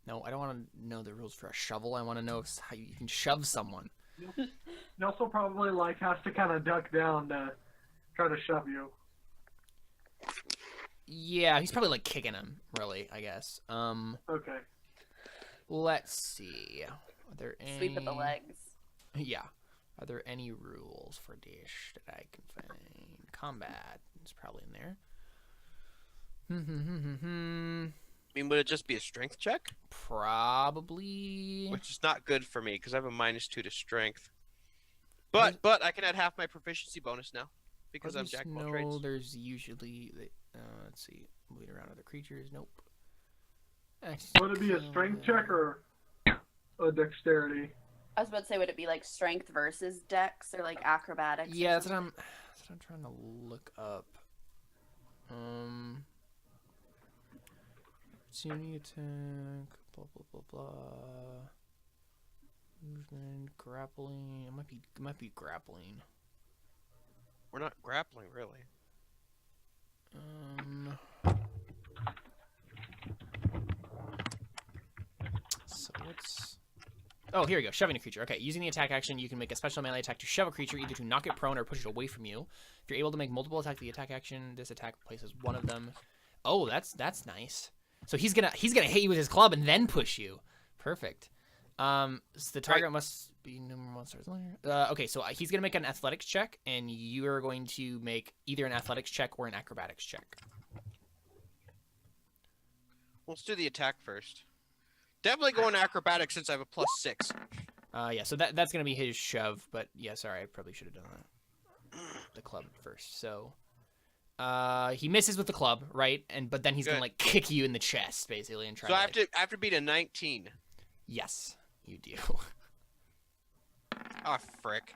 No, I don't want to know the rules for a shovel. I want to know how you can shove someone. Nelson probably like has to kind of duck down to try to shove you. Yeah, he's probably like kicking him, really, I guess. Okay. Let's see. Are there any... Sweep at the legs. Yeah. Are there any rules for Dish that I can find? Combat is probably in there. I mean, would it just be a strength check? Probably. Which is not good for me because I have a -2 to strength. But I can add half my proficiency bonus now because I'm jack of all trades. No, there's usually... let's see. Moving around other creatures. Nope. Would it be a strength check or a dexterity? I was about to say, would it be like strength versus dex or like acrobatics? Yeah, that's what I'm trying to look up. Opportunity attack, blah blah blah blah. Movement, grappling. It might be grappling. We're not grappling, really. So what's... Oh, here we go. Shoving a creature. Okay, using the attack action, you can make a special melee attack to shove a creature, either to knock it prone or push it away from you. If you're able to make multiple attacks with the attack action, this attack places one of them. Oh, that's nice. So he's gonna hit you with his club and then push you. Perfect. So the target must be no more monsters. Okay, so he's gonna make an athletics check, and you are going to make either an athletics check or an acrobatics check. Let's do the attack first. Definitely going acrobatics since I have a +6. Yeah, so that's gonna be his shove, but yeah, sorry, I probably should have done that. The club first. So he misses with the club, right? But then he's gonna like kick you in the chest, basically, and try. So I have to beat a 19. Yes, you do. Oh frick!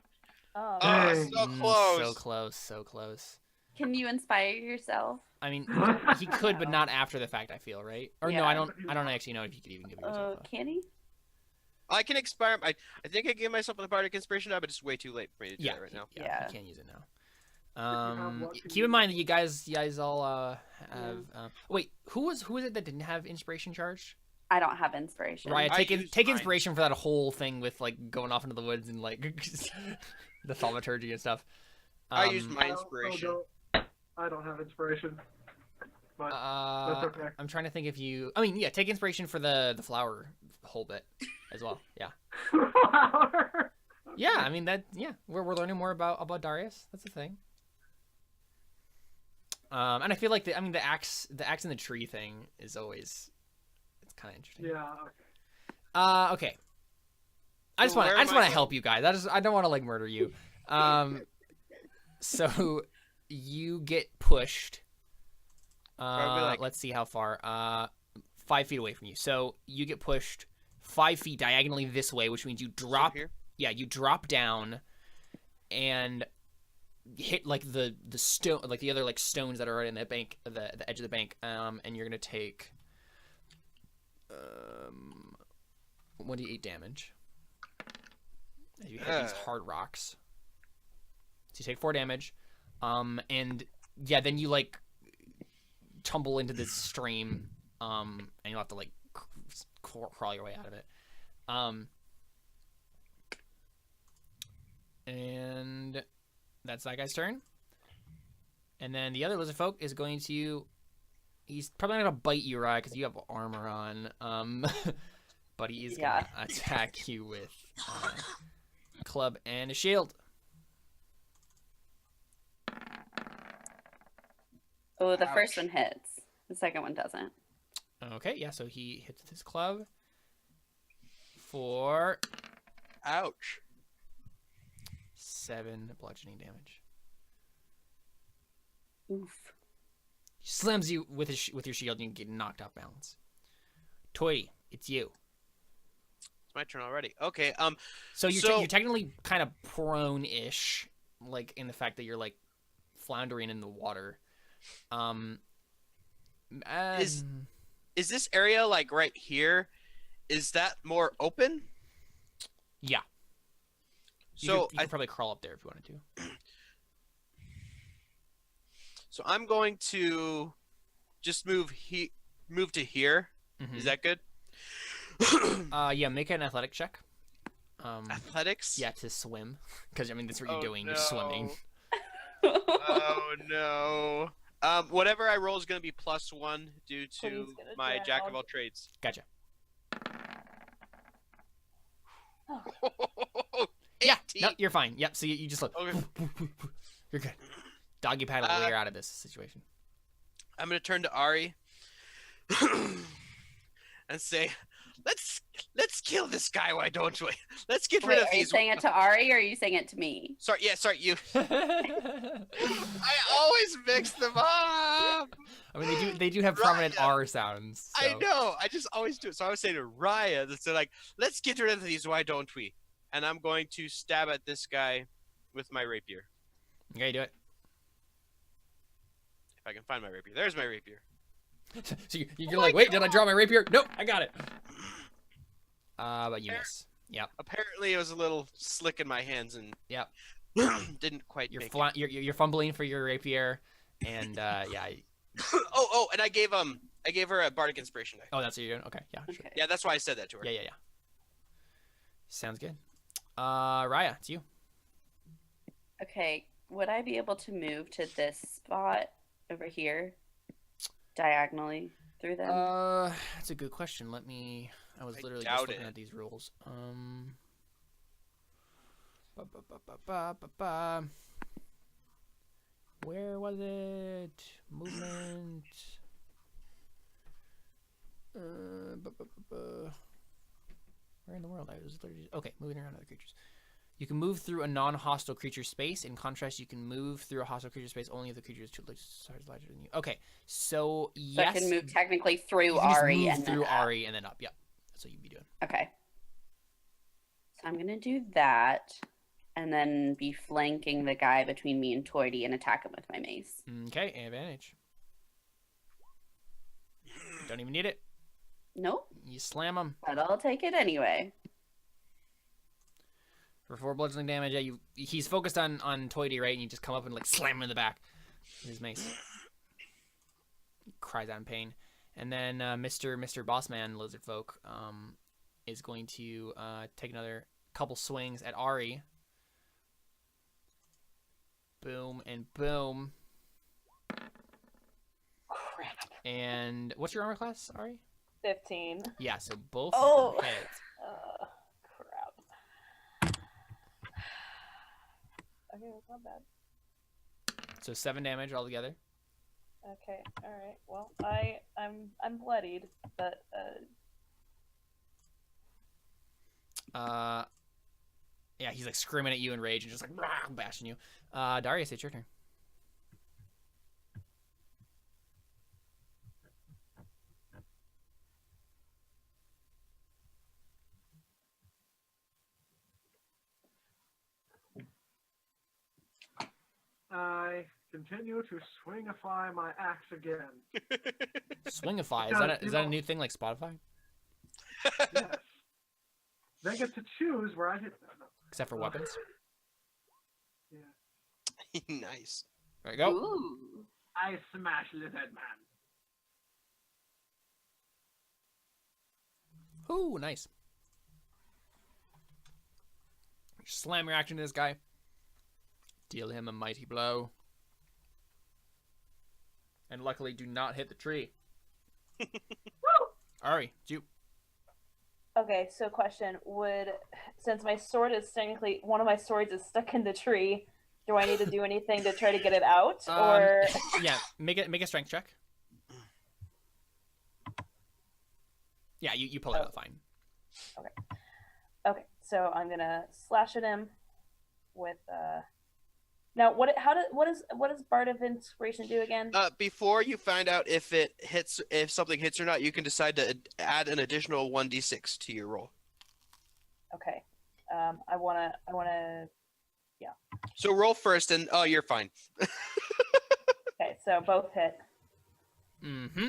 Oh. Oh, so close. So close. So close. Can you inspire yourself? I mean, he could, but not after the fact. I feel, right? Or no, Yeah. I don't actually know if you could even give yourself. Can he? I can expire. I think I gave myself a bardic inspiration now, but it's way too late for me to do that right now. Yeah, Yeah. you can't use it now. Keep in mind that you guys all have. Wait, who was it that didn't have inspiration charged? I don't have inspiration. Right, I take used mine. inspiration for that whole thing with like going off into the woods and like the thaumaturgy and stuff. I used my inspiration. I don't have inspiration. But that's okay. I'm trying to think if you. I mean, yeah, take inspiration for the flower whole bit as well. Yeah. Yeah, I mean that. Yeah, we're learning more about Darius. That's the thing. And I feel like the axe in the tree thing is always. It's kind of interesting. Yeah. Okay. Okay. I just want to help you guys. I don't want to like murder you. So you get pushed. Let's see how far. 5 feet away from you. So you get pushed 5 feet diagonally this way, which means you drop. Here? Yeah, you drop down, and hit like the stone, like the other like stones that are right in the bank, the edge of the bank. And you're gonna take 1d8 damage as you hit these hard rocks. So you take 4 damage, and yeah, then you like tumble into this stream, and you'll have to like crawl your way out of it. And that's that guy's turn. And then the other lizard folk is going to. He's probably not gonna bite you, right? Because you have armor on. But he is gonna attack you with a club and a shield. Oh, the first one hits. The second one doesn't. Okay, yeah. So he hits with his club for Ouch. 7 bludgeoning damage. Oof. He slams you with your shield, and you get knocked off balance. Toy, it's you. It's my turn already. Okay. So you're technically kind of prone-ish, like in the fact that you're like floundering in the water. Is this area like right here? Is that more open? Yeah. So you could probably crawl up there if you wanted to. So I'm going to just move to here. Mhm. Is that good? Yeah, make an athletic check. Athletics? Yeah, to swim. Because, I mean, that's what you're Oh, doing. You're swimming. Oh no. Whatever I roll is going to be +1 due Please to get a my drown. jack of all trades. Gotcha. Oh. Yeah, 18. no, you're fine. Yep, so you just look. Okay. You're good. Doggy paddle way out of this situation. I'm going to turn to Ari and say, let's kill this guy, why don't we? Let's get rid Wait, of are you these. saying it to Ari or are you saying it to me? Sorry, you. I always mix them up. I mean, they do have prominent Raya. R sounds. So. I know. I just always do it. So I was saying to Raya, so like, let's get rid of these, why don't we? And I'm going to stab at this guy with my rapier. Okay, do it. If I can find my rapier. There's my rapier. So you're like, wait, did I draw my rapier? Nope, I got it. But you miss. Yep. Apparently, it was a little slick in my hands and Yep. didn't quite You're make you're fumbling for your rapier, and yeah. it. And I gave her a bardic inspiration die. Oh, that's what you're doing. Okay, yeah, sure. Okay. Yeah, that's why I said that to her. Yeah. Sounds good. Raya, it's you. Okay, would I be able to move to this spot over here diagonally through them? That's a good question. I was I literally doubt just looking it. at these rules. Where was it? Movement. Where in the world? I was literally okay. Moving around other creatures. You can move through a non-hostile creature space. In contrast, you can move through a hostile creature space only if the creature is two size larger than you. Okay, so yes, So I can move technically through you can just Ari move and then through up. Ari and then up. Yep, that's what you'd be doing. Okay. So I'm gonna do that, and then be flanking the guy between me and Toity and attack him with my mace. Okay, advantage. Don't even need it. Nope, You slam him but I'll take it anyway. for 4 bludgeoning damage. Yeah, he's focused on Toity, right? And you just come up and like slam him in the back with his mace. He cries out in pain. And then Mr. Bossman Lizardfolk is going to take another couple swings at Ari. Boom and boom. Crap. And what's your armor class, Ari? 15. Yeah, so both Oh. hit. Crap. Okay, that's not bad. So 7 damage altogether. Okay, all right. Well, I'm bloodied, but Yeah, he's like screaming at you in rage and just like rah, bashing you. Darius, it's your turn. I continue to swingify my axe again. Swingify. Because, Is that a new thing like Spotify? Yes. They get to choose where I hit them. Except for weapons. Yeah. Nice. There you go. Ooh. I smash Lizard Man. Ooh, nice. Slam your action to this guy. Deal him a mighty blow. And luckily do not hit the tree. Ari, it's you. okay. So, question: since my sword is technically one of my swords is stuck in the tree, do I need to do anything to try to get it out, or? Yeah, make a strength check. Yeah, you pull it out fine. Okay, so I'm gonna slash at him with Now, what does Bard of Inspiration do again? Before you find out if something hits or not, you can decide to add an additional 1d6 to your roll. Okay, I wanna. So roll first, and you're fine. Okay, so both hit. Mm-hmm.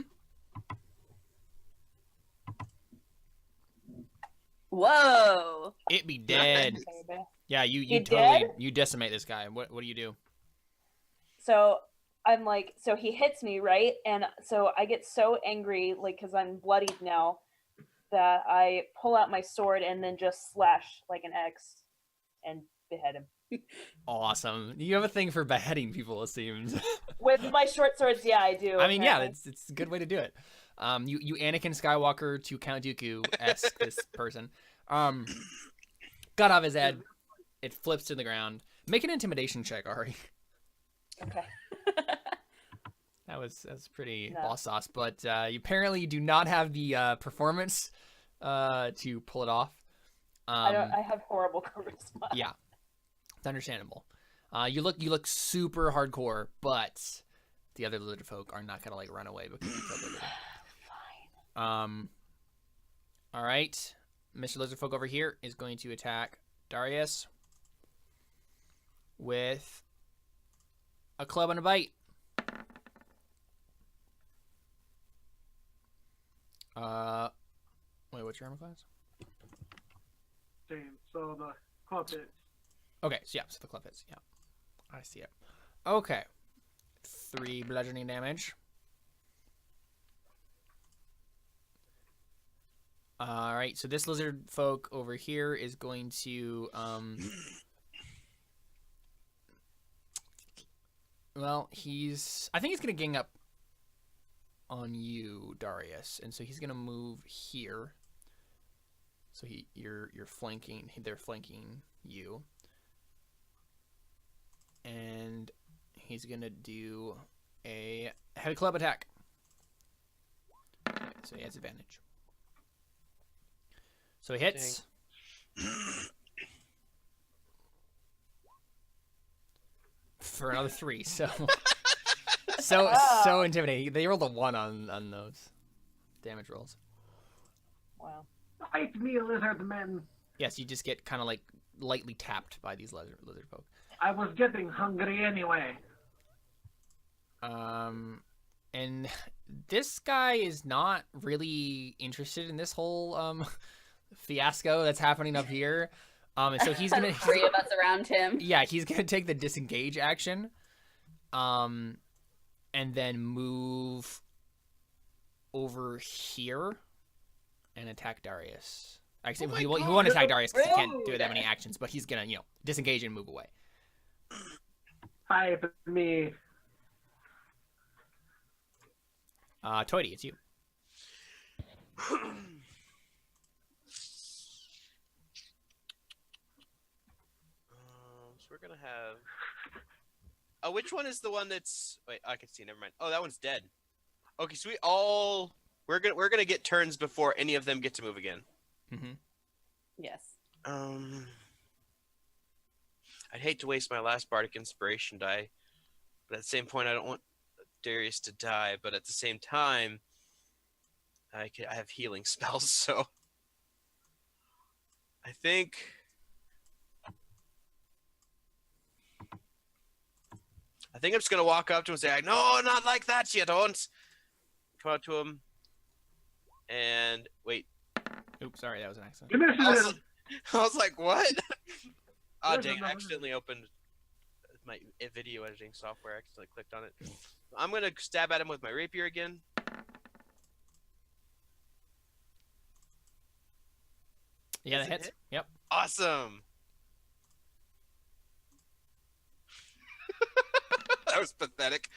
Whoa. It be dead. Baby. Yeah, you You totally dead? you decimate this guy. What do you do? So I'm like, so he hits me, right? And so I get so angry, like, because I'm bloodied now, that I pull out my sword and then just slash like an X and behead him. Awesome. You have a thing for beheading people, it seems. With my short swords, yeah, I do. I mean, yeah, apparently. it's a good way to do it. You Anakin Skywalker to Count Dooku-esque this person. Got off his head. It flips to the ground. Make an intimidation check, Ari. Okay. That was pretty No. boss sauce, but you apparently do not have the performance to pull it off. I have horrible charisma. Yeah, it's understandable. You look super hardcore, but the other lizard folk are not gonna like run away because you killed everybody. Fine. All right, Mr. Lizard folk over here is going to attack Darius with a club and a bite. Wait, what's your armor class? Same. So the club hits. Okay, so the club hits. Yeah, I see it. Okay, 3 bludgeoning damage. All right, so this lizard folk over here is going to well, I think he's gonna gang up on you, Darius, and so he's gonna move here. So you're flanking. They're flanking you, and he's gonna do a heavy club attack. Okay, so he has advantage. So he hits. For another 3, so so intimidating. They rolled a 1 on those damage rolls. Wow. Fight me, lizard men. Yes, you just get kind of like lightly tapped by these lizard folk. I was getting hungry anyway. And this guy is not really interested in this whole fiasco that's happening up here. And so he's gonna 3 of us around him. yeah, he's gonna take the disengage action, and then move over here and attack Darius. Actually, he won't attack Darius because he can't do that many actions, but he's gonna disengage and move away. Fight me. Toity, it's you. So we're gonna have. Oh, which one is the one that's? Wait, I can see. Never mind. Oh, that one's dead. Okay, so we're gonna get turns before any of them get to move again. Mm-hmm. Yes. I'd hate to waste my last bardic inspiration die, but at the same point, I don't want Darius to die. But at the same time, I have healing spells, so I think. I'm just gonna walk up to him and say, "No, not like that, you don't." Come up to him, and wait. Oops, sorry, that was an accident. Initiative. I was like, "What?" Oh, There's dang! I another- accidentally opened my video editing software. I accidentally clicked on it. I'm gonna stab at him with my rapier again. Yeah, Does that it hits. hit? Yep. Awesome. That was pathetic.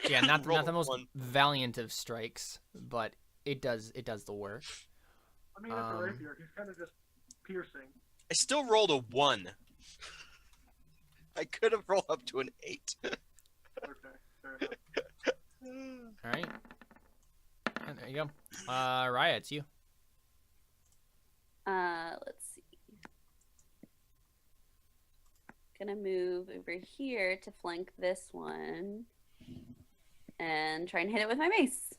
Yeah, not Roll the most one. valiant of strikes, but it does the work. I mean, that's a rapier. He's kind of just piercing. I still rolled a 1. I could have rolled up to an 8. Okay, fair enough. All right. And there you go. Raya, it's you. Let's see. Gonna move over here to flank this one and try and hit it with my mace.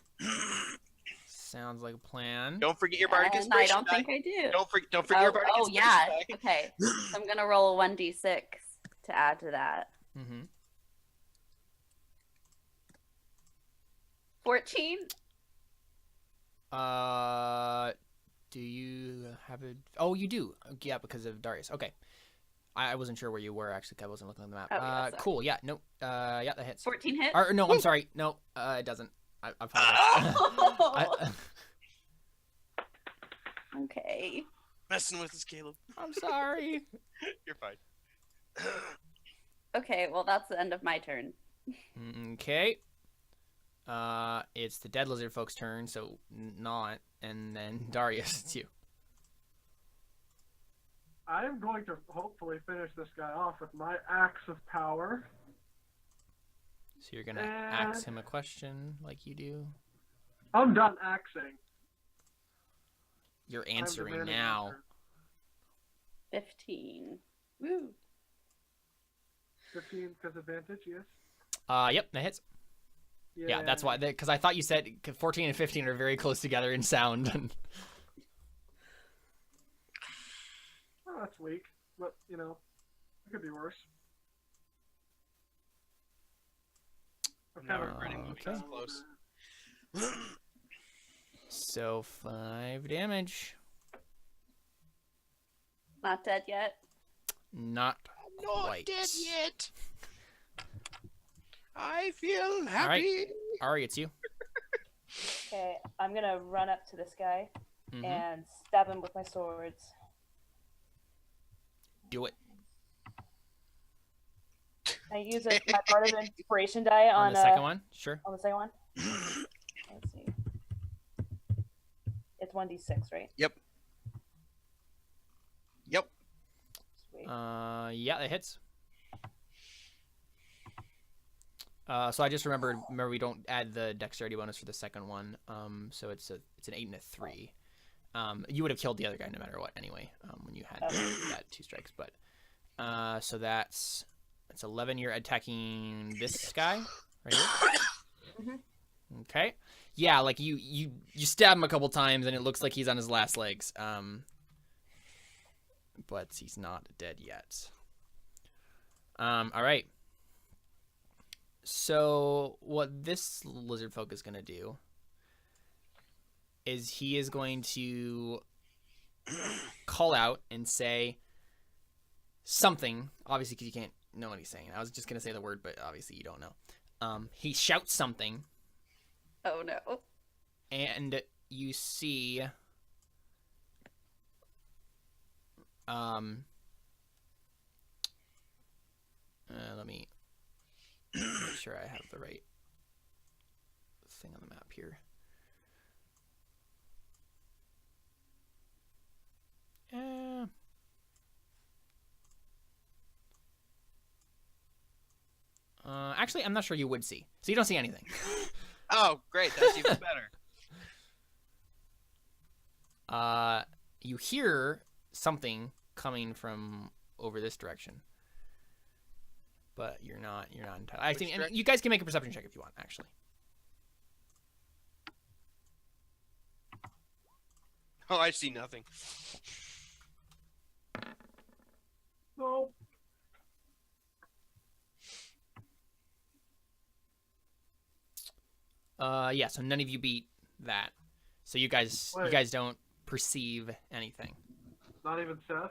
Sounds like a plan. Don't forget your bardic And I inspiration don't think I do. Don't forget your bardic Oh inspiration yeah. die. Okay. So I'm gonna roll a 1d6 to add to that. Mm-hmm. 14. Do you have a? Oh, you do. Yeah, because of Darius. Okay. I wasn't sure where you were actually. 'Cause I wasn't looking at the map. Oh, yeah, sorry. Cool. Yeah. No. Yeah, that hits. 14 hit. Or, no, I'm sorry. No, it doesn't. I apologize. Okay. Messing with us, Caleb. I'm sorry. You're fine. Okay, well, that's the end of my turn. Okay. It's the dead lizard folks' turn, so not, and then Darius, it's you. I am going to hopefully finish this guy off with my axe of power. So you're gonna ask him a question like you do. I'm done axing. You're I'm answering demanding now. answer. 15. Woo. 15 because advantage, yes. Yep, that hits. Yeah, that's why. Because I thought you said 14 and 15 are very close together in sound. Oh, that's weak, but you know, it could be worse. Now we're getting Okay. close. So 5 damage. Not dead yet. Not quite. Not dead yet. I feel happy. All right, Ari, it's you. Okay, I'm gonna run up to this guy Mhm. and stab him with my swords. Do it I use my part of inspiration die on the second one. Sure. On the second one. Let's see. It's 1d6, right? Yep. Sweet. Yeah, that hits. So I just remember we don't add the dexterity bonus for the second one. So it's an 8 and a 3. You would have killed the other guy no matter what anyway. When you had that 2 strikes, but so that's 11. You're attacking this guy right here. Mhm. Okay. Yeah, like you stab him a couple times and it looks like he's on his last legs. But he's not dead yet. All right. So what this lizard folk is going to do is he is going to call out and say something, obviously because you can't know what he's saying. I was just going to say the word, but obviously you don't know. He shouts something, Oh no. and you see let me make sure I have the right thing on the map here. Actually, I'm not sure you would see. So you don't see anything. Oh, great. That's even better. You hear something coming from over this direction. But you're not entirely. I think and you guys can make a perception check if you want, actually. Oh, I see nothing. No. Yeah, so none of you beat that. So you guys don't perceive anything. Not even Seth.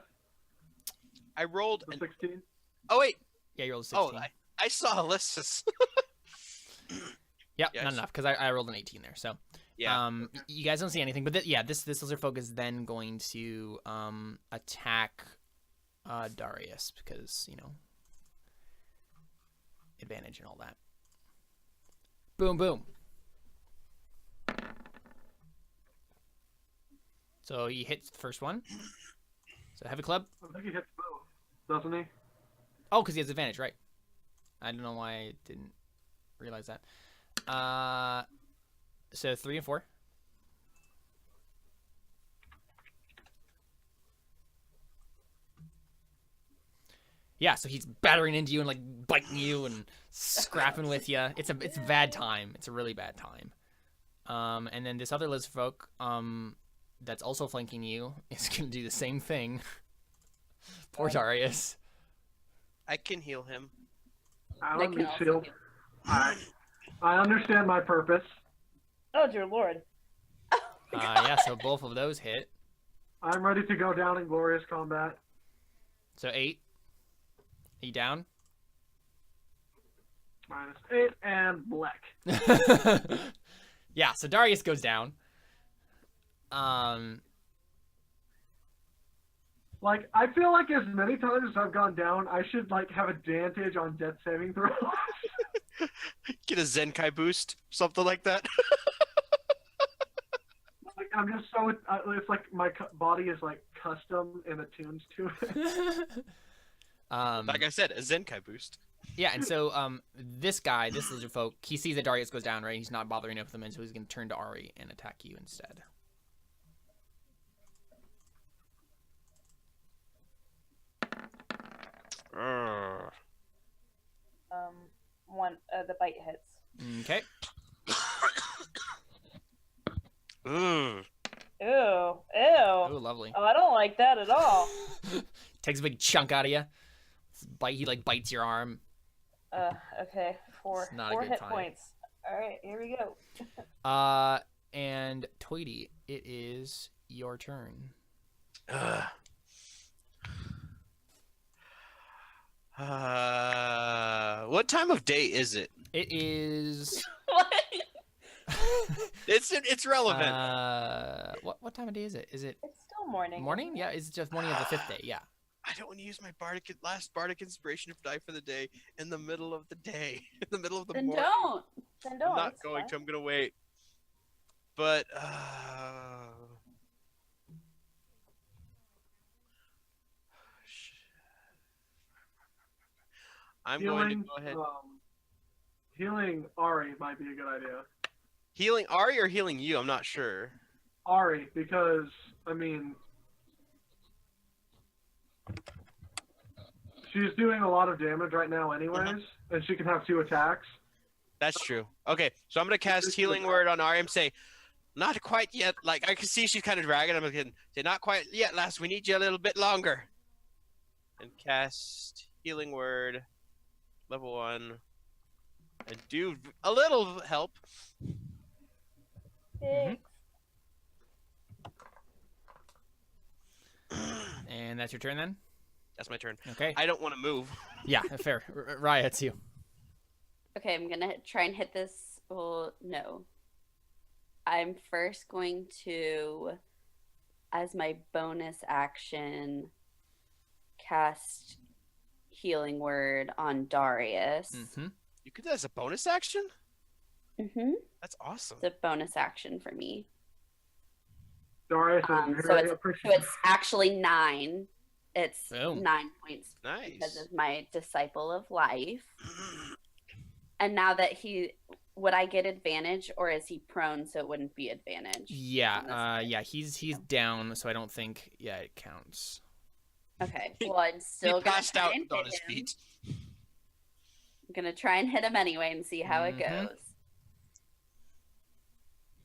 I rolled The an... 16. Oh, wait. Yeah, you rolled a 16. Oh, I saw Alyssa's. Yep, Yes. not enough, because I rolled an 18 there. So Yeah. you guys don't see anything. But this lizard folk is then going to attack Darius, because, you know, advantage and all that. Boom, boom. So he hits the first one. So heavy club. I think he hits both, doesn't he? Oh, because he has advantage, right? I don't know why I didn't realize that. So 3 and 4. Yeah, so he's battering into you and like biting you and scrapping with you. It's a bad time. It's a really bad time. And then this other lizard folk, that's also flanking you is gonna do the same thing. Poor Darius. I can heal him. I They don't can need also shield. heal. I understand my purpose. Oh dear lord. Yeah, so both of those hit. I'm ready to go down in glorious combat. So 8. Are you down? -8 and black. Yeah, so Darius goes down. Like, I feel like as many times as I've gone down, I should, like, have advantage on death saving throws. Get a Zenkai boost, something like that. Like, I'm just so, it's like my body is, like, custom and attuned to it. Like I said, a Zenkai boost. Yeah, and so this guy, this lizard folk, he sees that Darius goes down, right? He's not bothering with him, and so he's going to turn to Ari and attack you instead. The bite hits. Okay. Ooh. Ew. Oh, lovely. Oh, I don't like that at all. Takes a big chunk out of you. He like bites your arm. Okay. Four It's not a good hit time. points. All right, here we go. And Tweety, it is your turn. What time of day is it? It is. What? It's relevant. What time of day is it? Is it It's still morning. morning? Yeah, it's just morning of the 5th day. Yeah. I don't want to use my last bardic inspiration of die for the day in the middle of the day, in the middle of the Then morning. don't. Then don't. I'm not it's going fine. to. I'm gonna wait. But I'm going to go ahead. Healing Ari might be a good idea. Healing Ari or healing you? I'm not sure. Ari, because, I mean, she's doing a lot of damage right now anyways, and she can have 2 attacks. That's true. Okay, so I'm gonna cast healing word on Ari and say, not quite yet. Like I can see she's kind of dragging. I'm gonna say, not quite yet, lass. We need you a little bit longer. And cast healing word, level 1, and do a little help. Thanks. And that's your turn then? That's my turn. Okay. I don't want to move. Yeah, fair. Raya, it's you. Okay, I'm gonna try and hit this. Well, no. I'm first going to, as my bonus action, cast healing word on Darius. Mm-hmm. You could do that as a bonus action? Mm-hmm. That's awesome. It's a bonus action for me. Darius is very So appreciative. it's actually 9. It's Boom. 9 points Nice. because of my disciple of life. And now that would I get advantage, or is he prone so it wouldn't be advantage? Yeah, he's down, so I don't think it counts. Okay, well I'm still He gonna passed try out and on hit his him. feet. I'm gonna try and hit him anyway and see how it Mhm. goes.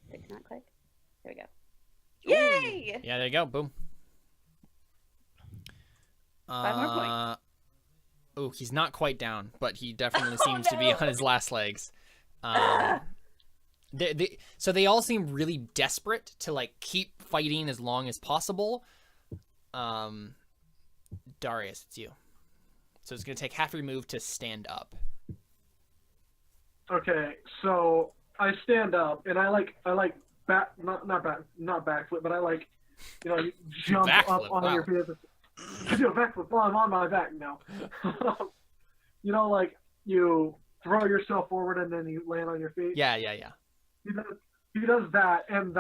Did it not click? There we go. Ooh. Yay! Yeah, there you go. Boom. 5 more points. Oh, he's not quite down, but he definitely seems to be no. on his last legs. So they all seem really desperate to like keep fighting as long as possible. Darius, it's you. So it's gonna take half your move to stand up. Okay, so I stand up and I back, not backflip, but I you jump Backflip, up on wow. your feet. I do a backflip while I'm on my back now. You throw yourself forward and then you land on your feet. Yeah. He does that, and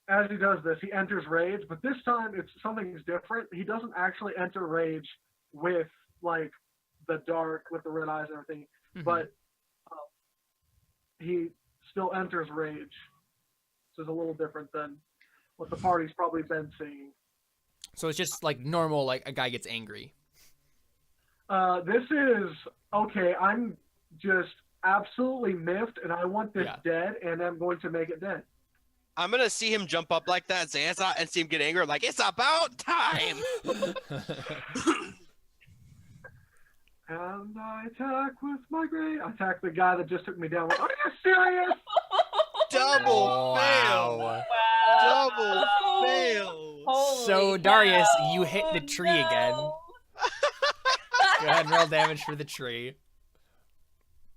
as he does this, he enters rage. But this time, something's different. He doesn't actually enter rage with the dark, with the red eyes and everything. Mhm. But he still enters rage. So it's a little different than what the party's probably been seeing. So it's just like normal, like a guy gets angry. This is okay. I'm just absolutely miffed, and I want this Yeah. dead, and I'm going to make it dead. I'm gonna see him jump up like that and say, and see him get angry. I'm like, it's about time. And I attack with my great. I attack the guy that just took me down. Are you serious? Double fail. Wow. Double fail. Holy So, Darius, cow. you hit the tree again. No. Go ahead and roll damage for the tree.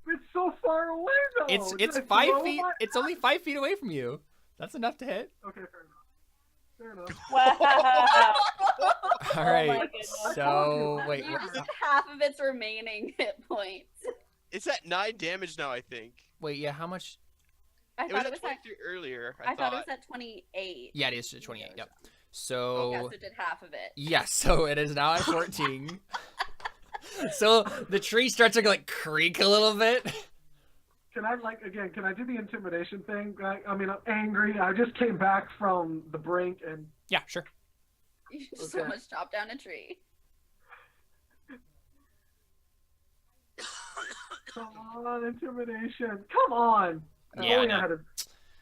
It's so far away though. It's Did I 5 throw feet. my- It's only 5 feet away from you. That's enough to hit. Okay, fair enough. Wow. All my right. goodness. So wait. You just half of its remaining hit points. It's at 9 damage now, I think. Wait. Yeah. How much? I It was thought at it was at 23 earlier. I thought it was at 28. Yeah, it is 28. Yep. Yeah, So so it did half of it. yes. So it is now at 14. So the tree starts to like creak a little bit. Can I can I do the intimidation thing? I mean, I'm angry. I just came back from the brink and Yeah. Sure. You just Okay. almost chopped down a tree. come on, intimidation. Come on. Yeah, I know.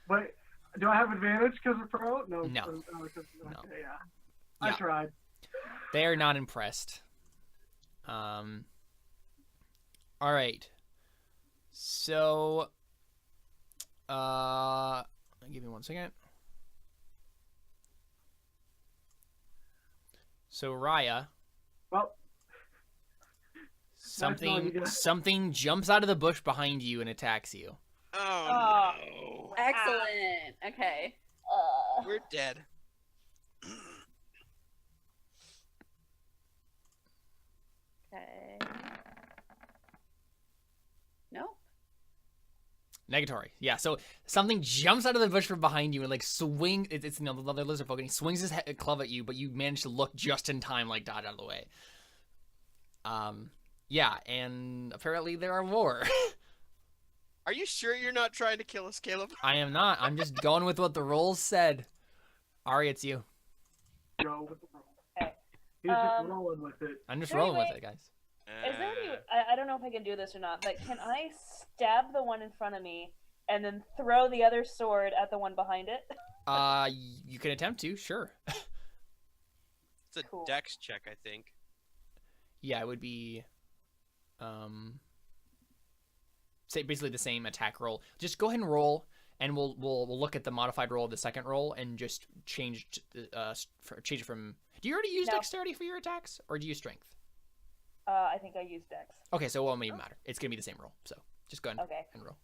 Wait, do I have advantage because of pro? No. No. Okay, No. yeah. I Yeah. tried. They are not impressed. All right. So, give me 1 second. So Raya, Well, something you guys. something jumps out of the bush behind you and attacks you. Oh, no. Excellent. Okay. We're dead. Okay. Nope. Negatory. Yeah. So something jumps out of the bush from behind you and like swing. It's the other lizard folk, and he swings his club at you, but you manage to look just in time, like dodge out of the way. Yeah, and apparently there are more. Are you sure you're not trying to kill us, Caleb? I am not. I'm just going with what the rolls said. Ari, it's you. go with the roll. Okay. He's just rolling with it. I'm just Is there any rolling with way- it, guys. Is there any? I don't know if I can do this or not, but can I stab the one in front of me and then throw the other sword at the one behind it? You can attempt to, sure. It's a Cool. dex check, I think. Yeah, it would be, say basically the same attack roll. Just go ahead and roll, and we'll look at the modified roll of the second roll and just change change it from. Do you already use No. dexterity for your attacks, or do you use strength? I think I used Dex. Okay, so it won't even matter. It's gonna be the same roll. So just go ahead Okay. and roll.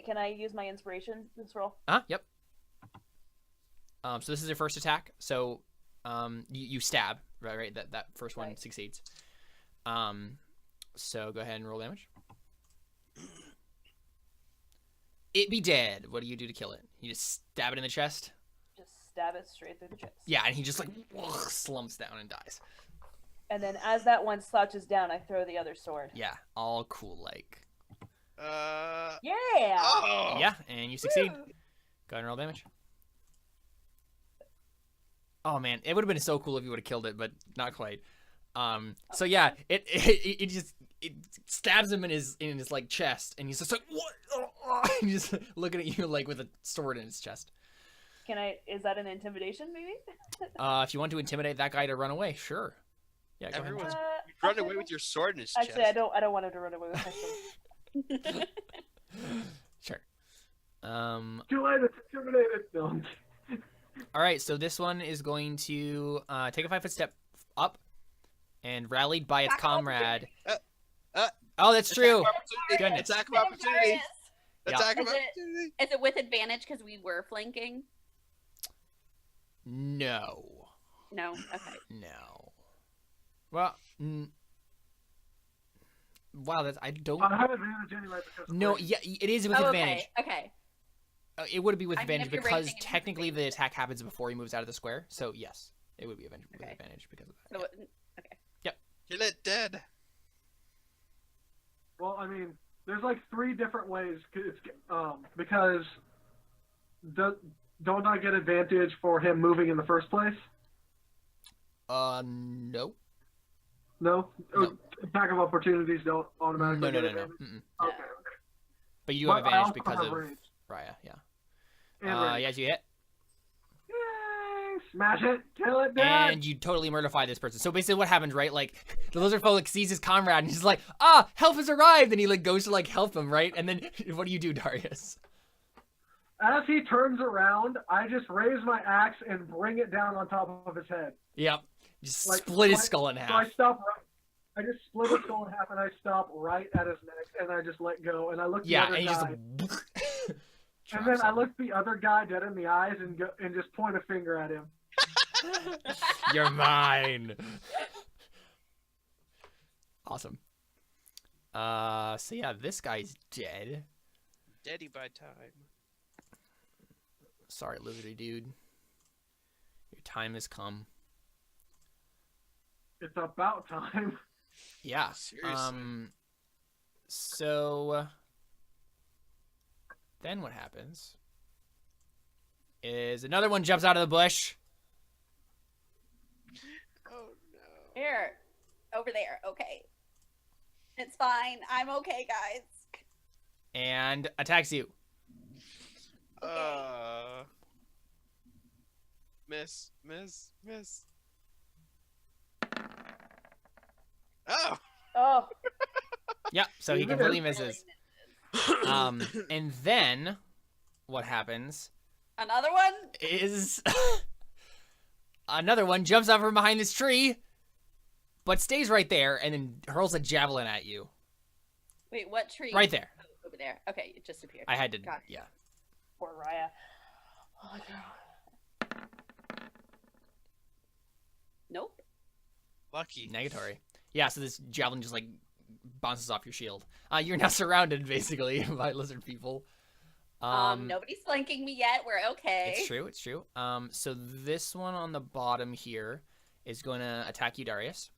Can I use my inspiration this roll? Yep. So this is your first attack. So, you stab, right? That first one Right. succeeds. So go ahead and roll damage. It be dead. What do you do to kill it? You just stab it in the chest? Just stab it straight through the chest. Yeah, and he just like slumps down and dies. And then as that one slouches down, I throw the other sword. Yeah, all cool like. Yeah. Oh! Yeah, and you succeed. Woo. Go ahead and roll damage. Oh man, it would have been so cool if you would have killed it, but not quite. So yeah, it just stabs him in his like chest, and he's just like what? And he's just looking at you like with a sword in his chest. Can I? Is that an intimidation, maybe? If you want to intimidate that guy to run away, sure. Yeah, go Everyone's ahead. run Actually, away with your sword in his Actually, chest. I don't want him to run away with my sword. Sure. Too late, it's intimidated. No. All right, so this one is going to take a 5-foot step up, and rallied by its Back up. comrade. Uh, Oh, that's true. Goodness. Goodness. Attack of opportunity. Darius. Yeah. Attack of Is it- opportunity. Is it with advantage because we were flanking? No. No. Okay. No. Well, wow, that's I don't. I have advantage anyway because of No, range. yeah, it is with Oh, advantage. Okay. It would be with I mean, advantage if you're because racing and technically moving. the attack happens before he moves out of the square. So yes, it would be with Okay. advantage because of that. So, Kill it dead. Well, I mean, there's like 3 different ways. Because don't I get advantage for him moving in the first place? No. No. No. Attack of opportunities don't No, automatically no, get no, no. advantage. Mm-mm. Okay. But you have But I advantage also because have of range. Raya, yeah. And range. Yes, you hit. Yay! Smash it, kill it, dead. And you totally murderify this person. So basically what happens, right? Like, the lizard folk sees his comrade and he's like, help has arrived! And he like goes to like help him, right? And then what do you do, Darius? As he turns around, I just raise my axe and bring it down on top of his head. Yep. Just Like, split his so I- skull in So I half. stop. I just split his skull in half, and I stop right at his neck, and I just let go, and I look Yeah, the and other he guy, just and then I look the other guy dead in the eyes and go and just point a finger at him. You're mine. Awesome. So yeah, this guy's dead. Daddy by time. Sorry, Lizardy dude. Your time has come. It's about time. Yeah. Seriously. So then what happens is another one jumps out of the bush. Oh no. Here. Over there. Okay. It's fine. I'm okay, guys. And attacks you. Miss. Oh. Oh, Yep, so he Even completely if- misses. And then what happens Another one? is another one jumps out from behind this tree, but stays right there and then hurls a javelin at you. Wait, what tree? Right there. Oh, over there. Okay, it just appeared. I had to, Gotcha. yeah. poor Raya. Oh my god. Nope. Lucky. Negatory. Yeah, so this javelin just like bounces off your shield. You're now surrounded basically by lizard people. Nobody's flanking me yet. We're okay. It's true, it's true. So this one on the bottom here is going to attack you, Darius.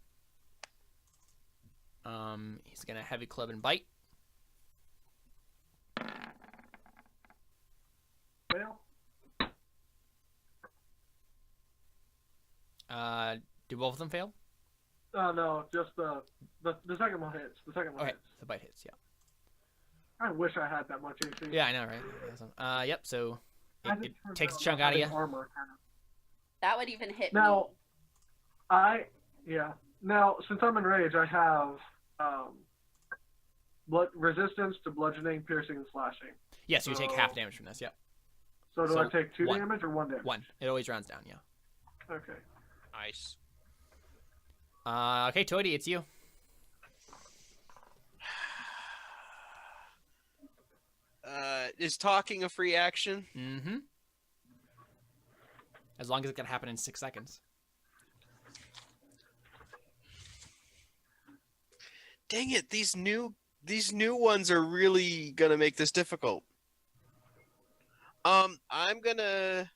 He's going to heavy club and bite. Fail. Do both of them fail? No, just the second one hits. The second one Okay, hits. the bite hits, yeah. I wish I had that much AC. Yeah, I know, right? Awesome. Yep, so I it just turned takes a out chunk not out of you. having Armor, kind of. That would even hit Now, me. Now, since I'm enraged, I have resistance to bludgeoning, piercing, and slashing. Yeah, so you take half damage from this, yep. So do So, I take 2 one. damage or 1 damage? One. It always rounds down, yeah. Okay. Nice. Okay, Toady, it's you. Is talking a free action? Mm-hmm. As long as it can happen in 6 seconds. Dang it! These new ones are really gonna make this difficult. I'm gonna.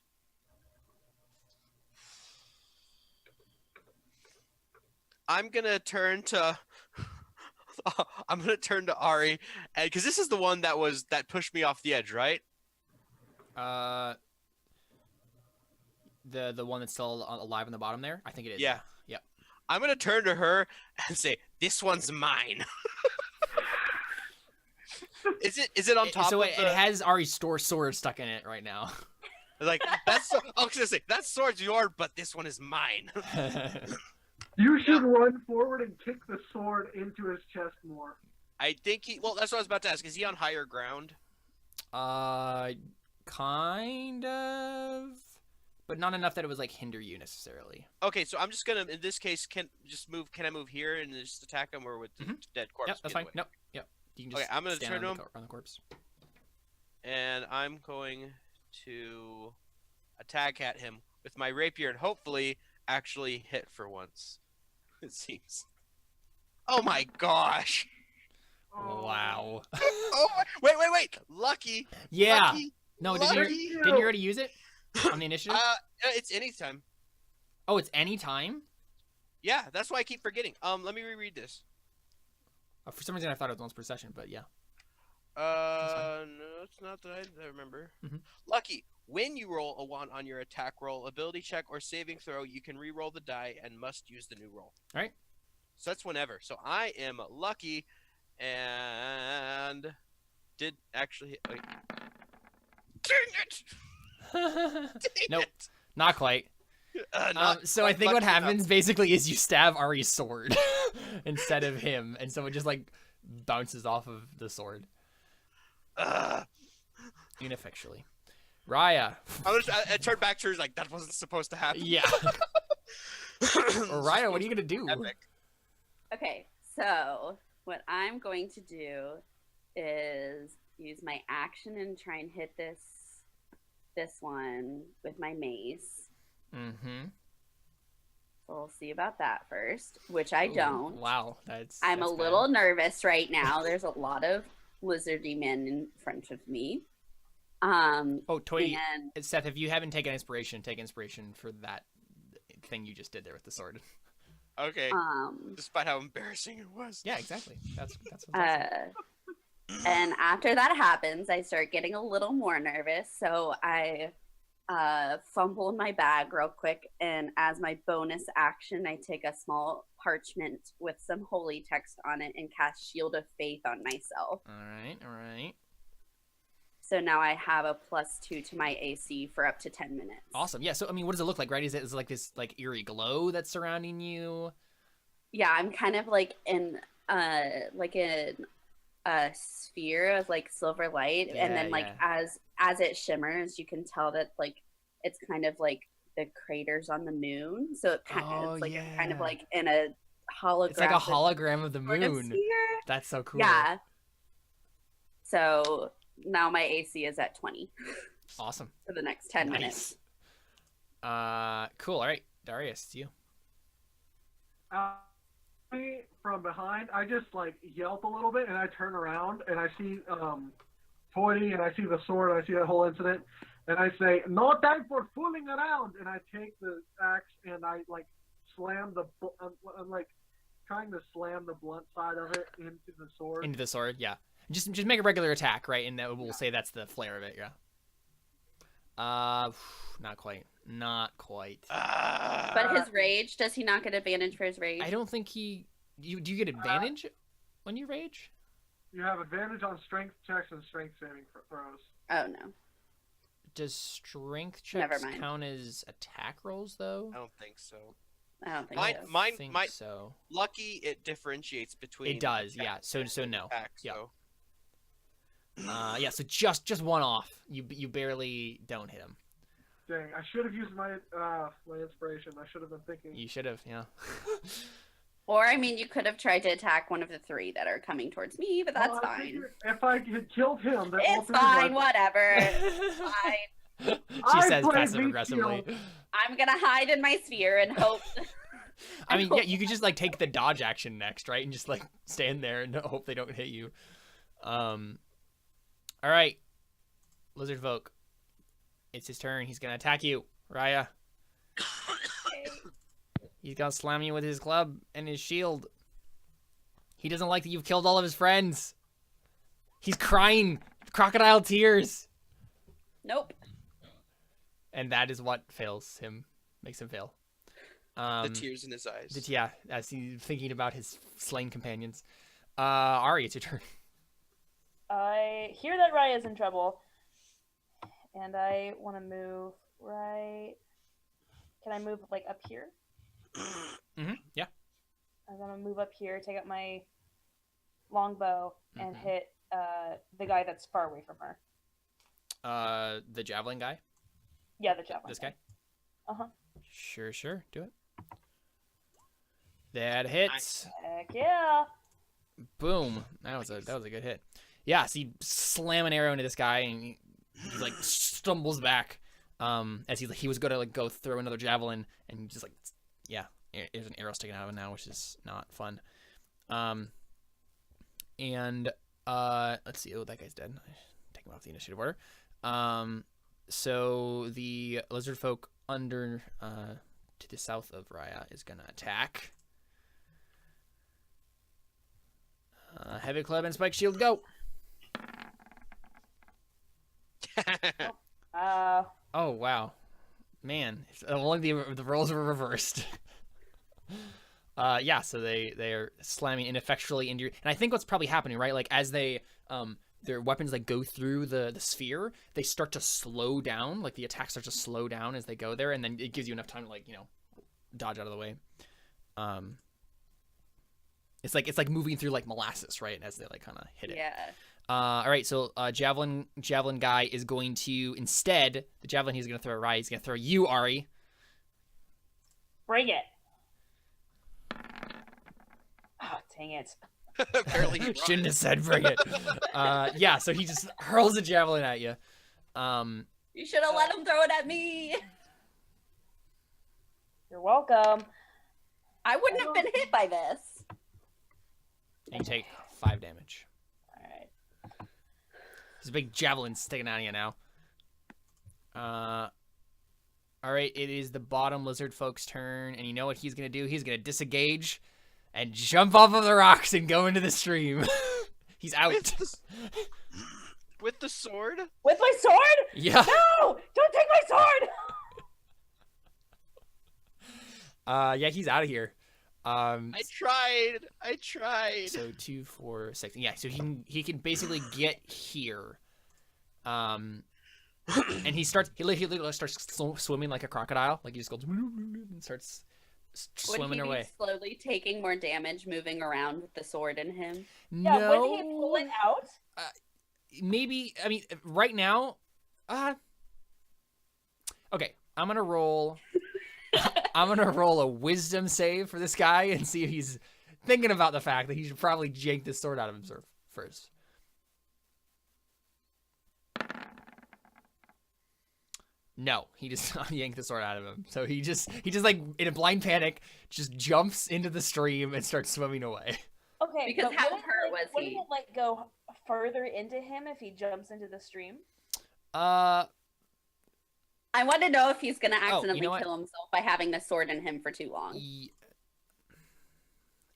Turn to. I'm gonna turn to Ari, and because this is the one that pushed me off the edge, right? The one that's still alive on the bottom there? I think it is. Yeah. Yep. I'm gonna turn to her and say, "This one's mine." Is it on top So of it the... has Ari's sword stuck in it right now. Like that's? I was gonna say that sword's yours, but this one is mine. You should run forward and kick the sword into his chest more. I think he. Well, that's what I was about to ask. Is he on higher ground? Kind of, but not enough that it was like hinder you necessarily. Okay, so I'm just gonna. In this case, can I move here and just attack him, or with the dead corpse? Yep, that's Either fine. way. Nope. Yep. You can just Okay, I'm gonna stand turn on to on the corpse. And I'm going to attack at him with my rapier and hopefully actually hit for once. It seems. Oh my gosh! Wow. Oh my, wait! Lucky. Yeah. Lucky. No, Lucky. didn't you already use it on the initiative? It's anytime. Oh, it's any time. Yeah, that's why I keep forgetting. Let me reread this. For some reason, I thought it was once per session, but yeah. No, it's not that I remember. Mhm. Lucky. When you roll a 1 on your attack roll, ability check, or saving throw, you can re-roll the die and must use the new roll. All right. So that's whenever. So I am lucky, and did actually hit. Wait. Dang it! Dang Nope. it! Not quite. So I think what happens basically is you stab Ari's sword instead of him, and so it just like bounces off of the sword Ugh. ineffectually. Raya. I turned back to her like that wasn't supposed to happen. Yeah. Or Raya, what are you gonna do? Epic. Okay, so what I'm going to do is use my action and try and hit this one with my mace. Mm-hmm. So we'll see about that first, which I don't. Wow, I'm that's a little nervous right now. There's a lot of lizardy men in front of me. Oh, Toy, and Seth, if you haven't taken inspiration, take inspiration for that thing you just did there with the sword. Okay. Despite how embarrassing it was. Yeah, exactly. That's what's awesome. And after that happens, I start getting a little more nervous. So I fumble in my bag real quick, and as my bonus action, I take a small parchment with some holy text on it and cast Shield of Faith on myself. All right. So now I have a +2 to my AC for up to 10 minutes. Awesome. Yeah. So I mean, what does it look like? Right? Is it like this like eerie glow that's surrounding you? Yeah, I'm kind of like in a sphere of like silver light, and then like as it shimmers, you can tell that like it's kind of like the craters on the moon. So it kind of it's like kind of like in a hologram. It's like a hologram of the moon. Sphere. That's so cool. Yeah. So now my AC is at 20. Awesome. For the next 10 minutes. Cool. All right, Darius, it's you. From behind, I just like yelp a little bit, and I turn around and I see Toy, and I see the sword, and I see that whole incident, and I say, "No time for fooling around!" And I take the axe and I like slam I'm like trying to slam the blunt side of it into the sword. Into the sword, yeah. Just make a regular attack, right? And that we'll say that's the flare of it, yeah. Not quite. But his rage, does he not get advantage for his rage? I don't think do you get advantage when you rage? You have advantage on strength checks and strength saving throws. Oh no. Does strength checks count as attack rolls though? I don't think so. I don't think so. Mine so. Lucky it differentiates between. It does, yeah. So no. Attack, yeah. So. Yeah. So just one off. You barely don't hit him. Dang, I should have used my inspiration. I should have been thinking. You should have, yeah. Or, I mean, you could have tried to attack one of the 3 that are coming towards me, but that's fine. If I had killed him, then it's fine, whatever. It's fine. She says passive aggressively. I'm gonna hide in my sphere and hope. I mean, yeah, you could just like take the dodge action next, right? And just like stand there and hope they don't hit you. All right, lizardfolk. It's his turn. He's gonna attack you, Raya. He's gonna slam you with his club and his shield. He doesn't like that you've killed all of his friends. He's crying crocodile tears. Nope. And that is what makes him fail. The tears in his eyes. Yeah, as he's thinking about his slain companions. Ari, it's your turn. I hear that Raya's in trouble, and I want to move right. Can I move like up here? Mm-hmm. Yeah. I'm gonna move up here, take out my longbow, and hit the guy that's far away from her. The javelin guy. Yeah, the javelin. This guy. Uh-huh. Sure. Do it. That hits. Heck yeah. Boom. That was a good hit. Yeah, so you slam an arrow into this guy, and he like stumbles back. As he was gonna like go throw another javelin, and he just like, yeah, there's an arrow sticking out of him now, which is not fun. And let's see. Oh, that guy's dead. Take him off the initiative order. So the lizard folk under to the south of Raya is gonna attack. Heavy club and spike shield, go. Oh wow, man! Only the rolls were reversed. Yeah, so they are slamming ineffectually into your. And I think what's probably happening, right? Like as they their weapons like go through the sphere, they start to slow down. Like the attack starts to slow down as they go there, and then it gives you enough time to like dodge out of the way. It's like moving through like molasses, right? As they like kind of hit it. Yeah. All right, so javelin guy is going to instead the javelin he's going to throw at Rai. He's going to throw you, Ari. Bring it. Oh, dang it. Apparently, he Shouldn't have said bring it. Yeah, so he just hurls a javelin at you. You should have let him throw it at me. You're welcome. I wouldn't have been hit by this. And you take 5 damage. All right. There's a big javelin sticking out of you now. All right, it is the bottom lizard folk's turn, and you know what he's gonna do? He's gonna disengage and jump off of the rocks and go into the stream. He's out. with the sword. With my sword? Yeah. No! Don't take my sword! Yeah, he's out of here. I tried. So 2, 4, 6. Yeah, so he can basically get here. And he literally starts swimming like a crocodile. Like he just goes and starts swimming Would he away. be slowly taking more damage, moving around with the sword in him? Yeah, No. when he pull it out? Maybe, I mean, right now, okay, I'm gonna roll a wisdom save for this guy and see if he's thinking about the fact that he should probably yank this sword out of himself first. No, he just yanked the sword out of him. So he just like in a blind panic just jumps into the stream and starts swimming away. Okay, Because but how wouldn't hurt it, was wouldn't he? it like go further into him if he jumps into the stream? Uh, I want to know if he's going to Oh, you accidentally know what? kill himself by having the sword in him for too long.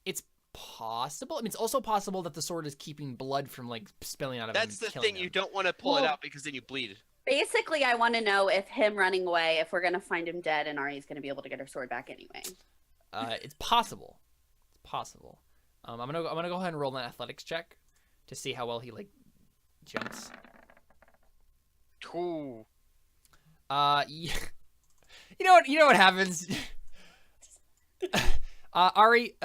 It's possible. I mean, it's also possible that the sword is keeping blood from like spilling out of him. That's the and killing thing. him. You don't want to pull it Well- out because then you bleed. Basically, I want to know if him running away, if we're going to find him dead and Ari's going to be able to get her sword back anyway. It's possible. It's possible. I'm gonna go ahead and roll an athletics check to see how well he like jumps. Ooh. You know what happens. Ari,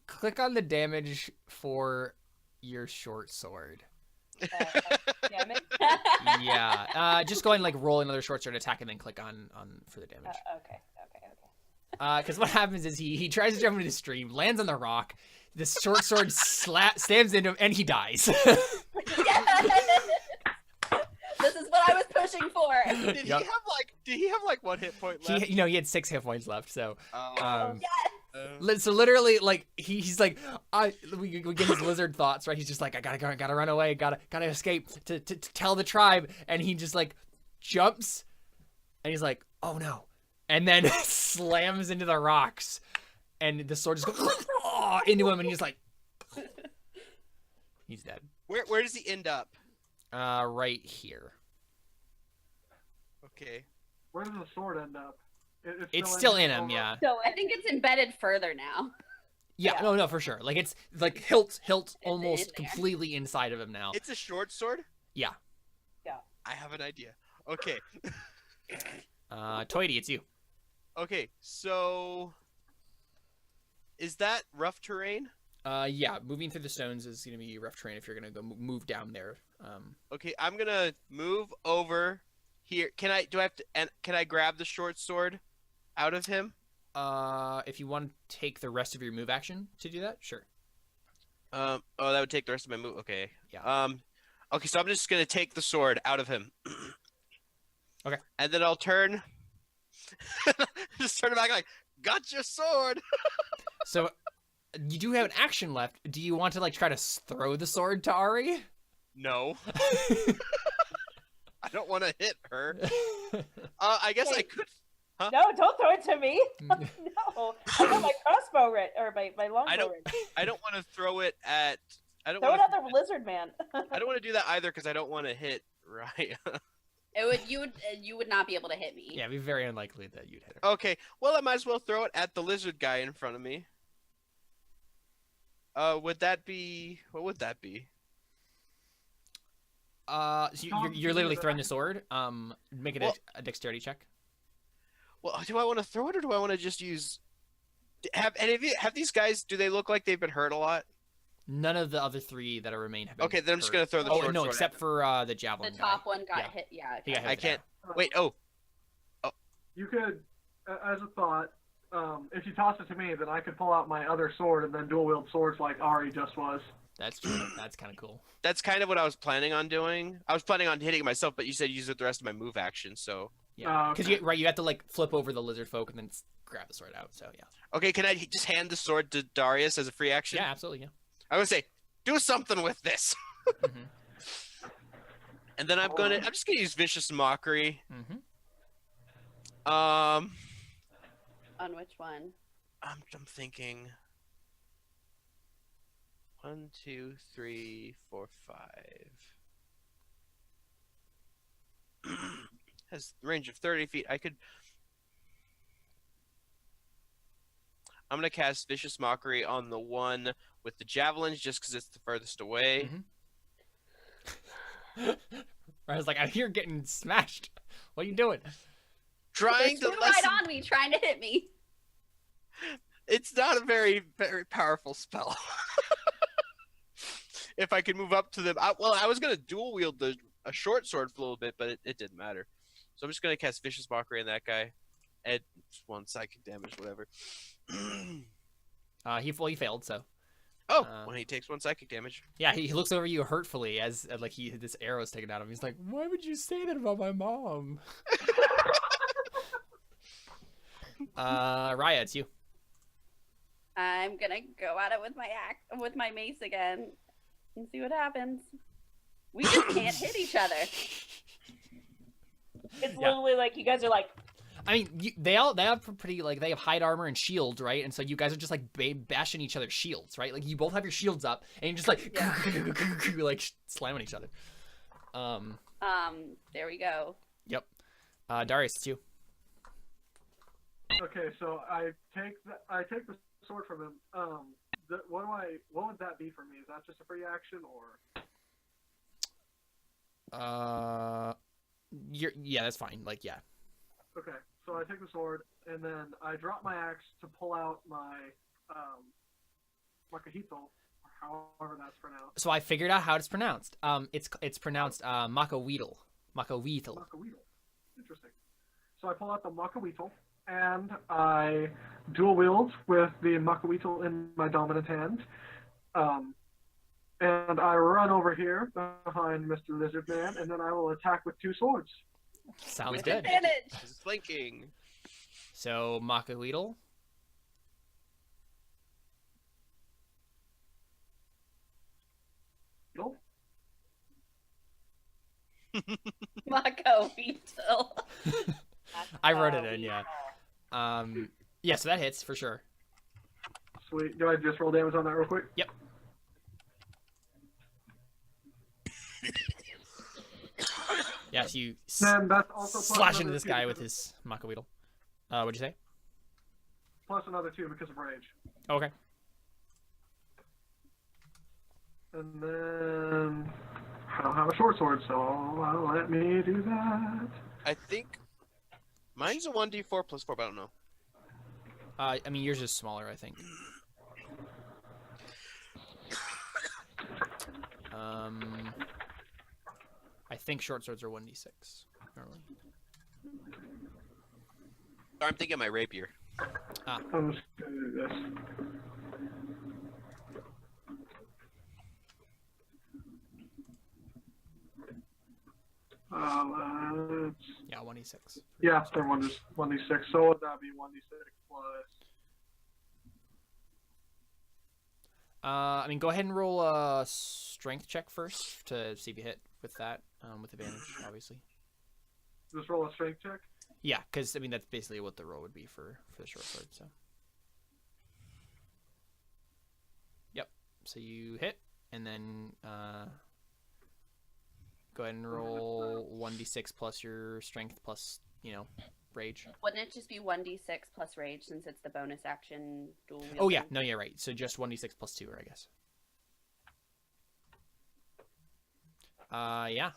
click on the damage for your short sword. Damn it. Yeah. Just go ahead and like roll another short sword attack and then click on for the damage. Okay. Because what happens is he tries to jump into the stream, lands on the rock, the short sword stabs into him, and he dies. This is what I was pushing for. Did Yep. he have like 1 hit point left? He had 6 hit points left, so Yes. so literally like he's like we get his lizard thoughts, right? He's just like I gotta run away, gotta escape to tell the tribe, and he just like jumps, and he's like, oh no, and then slams into the rocks, and the sword just goes into him, and he's like, he's dead. Where does he end up? Right here. Okay. Where does the sword end up? It's still in him, yeah. So I think it's embedded further now. Yeah, Yeah. no, for sure. Like it's like hilt almost in there. completely inside of him now. It's a short sword? Yeah. I have an idea. Okay. Toity, it's you. Okay, so is that rough terrain? Yeah, moving through the stones is gonna be rough terrain if you're gonna go move down there. Okay, I'm gonna move over here. Can I grab the short sword out of him? If you want to take the rest of your move action to do that, sure. Oh, that would take the rest of my move. Okay. Yeah. Okay, so I'm just gonna take the sword out of him. Okay. And then I'll turn. Just turn it back like, got your sword. So you do have an action left. Do you want to like try to throw the sword to Ari? No, I don't want to hit her. I guess I could. no, don't throw it to me. No, I got my crossbow or my longbow. I don't want to throw it at. I don't Throw it want at the lizard man. I don't want to do that either because I don't want to hit right. You would not be able to hit me. Yeah, it'd be very unlikely that you'd hit her. Okay, well I might as well throw it at the lizard guy in front of me. Would that be? What would that be? So you're literally throwing the sword. Make it a dexterity check. Well, do I want to throw it or do I want to just use? Have any of you? Have these guys? Do they look like they've been hurt a lot? None of the other 3 that are remain have been Okay, then I'm just hurt. gonna throw the Oh short no, sword. except At for the The javelin top guy. one got Yeah. hit. Yeah. He got hit I with the can't. arrow. Wait. Oh. You could, as a thought, if you toss it to me, then I could pull out my other sword and then dual wield swords like Ari just was. That's true. That's kind of cool. That's kind of what I was planning on doing. I was planning on hitting myself, but you said use it the rest of my move action. So Yeah, because okay. you have to like flip over the lizard folk and then grab the sword out. So yeah. okay, can I just hand the sword to Darius as a free action? Yeah, absolutely. Yeah. I'm gonna say, do something with this. Mhm. And then I'm just gonna use vicious mockery. Mhm. Um, On which one? I'm thinking. 1, 2, 3, 4, 5. Has range of 30 feet. I'm gonna cast vicious mockery on the one with the javelins, just because it's the furthest away. I was like, I'm here getting smashed. What are you doing? Trying They to flew lessen. right on me, trying to hit me. It's not a very, very powerful spell. If I could move up to them, I was gonna dual wield a short sword for a little bit, but it didn't matter. So I'm just gonna cast vicious mockery on that guy. Add 1 psychic damage, whatever. He failed. So Oh, when he takes 1 psychic damage. yeah, he looks over you hurtfully as like this arrow is taken out of him. He's like, why would you say that about my mom? Raya, it's you. I'm gonna go at it with my mace again and see what happens. We just can't hit each other. It's Yeah. literally like you guys are like, I mean, they have pretty like they have hide armor and shields, right? And so you guys are just like bashing each other's shields, right? Like you both have your shields up, and you're just like like slamming each other. There we go. Yep. Darius, it's you. Okay, so I take the sword from him. What would that be for me? Is that just a free action or? Yeah, that's fine. Like, yeah. Okay, so I take the sword and then I drop my axe to pull out my Makahito, or however that's pronounced. So I figured out how it's pronounced. It's pronounced Makaweedle. Makaweedle. Makaweedle. Interesting. So I pull out the Makaweedle and I dual wield with the Makaweedle in my dominant hand. And I run over here behind Mr. Lizard Man, and then I will attack with 2 swords. Sounds With good. advantage. This is flanking. So Makaweedle. Nope. Mako Beetle. I wrote it in, yeah. Yeah, so that hits for sure. Sweet. Do I just roll damage on that real quick? Yep. Yeah, so you Then that's also plus slash into another this 2 guy with because his Makaweedle. What'd you say? plus another 2 because of rage. Okay. And then I don't have a short sword, so let me do that. I think mine's a 1d4 plus 4, but I don't know. I mean, yours is smaller, I think. I think short swords are 1d6 normally. I'm thinking my rapier. I'm just gonna do this. Yeah, 1d6. Yeah, they're 1d6. So would that be 1d6 plus? I mean, go ahead and roll a strength check first to see if you hit with that, with advantage, obviously. Just roll a strength check. Yeah, because I mean that's basically what the roll would be for the short sword. So. Yep. So you hit, and then go ahead and roll 1d6 plus your strength plus rage. Wouldn't it just be 1d6 plus rage since it's the bonus action dual wielding? Oh yeah, no, yeah, right. So just 1d6 plus 2, I guess. Yeah.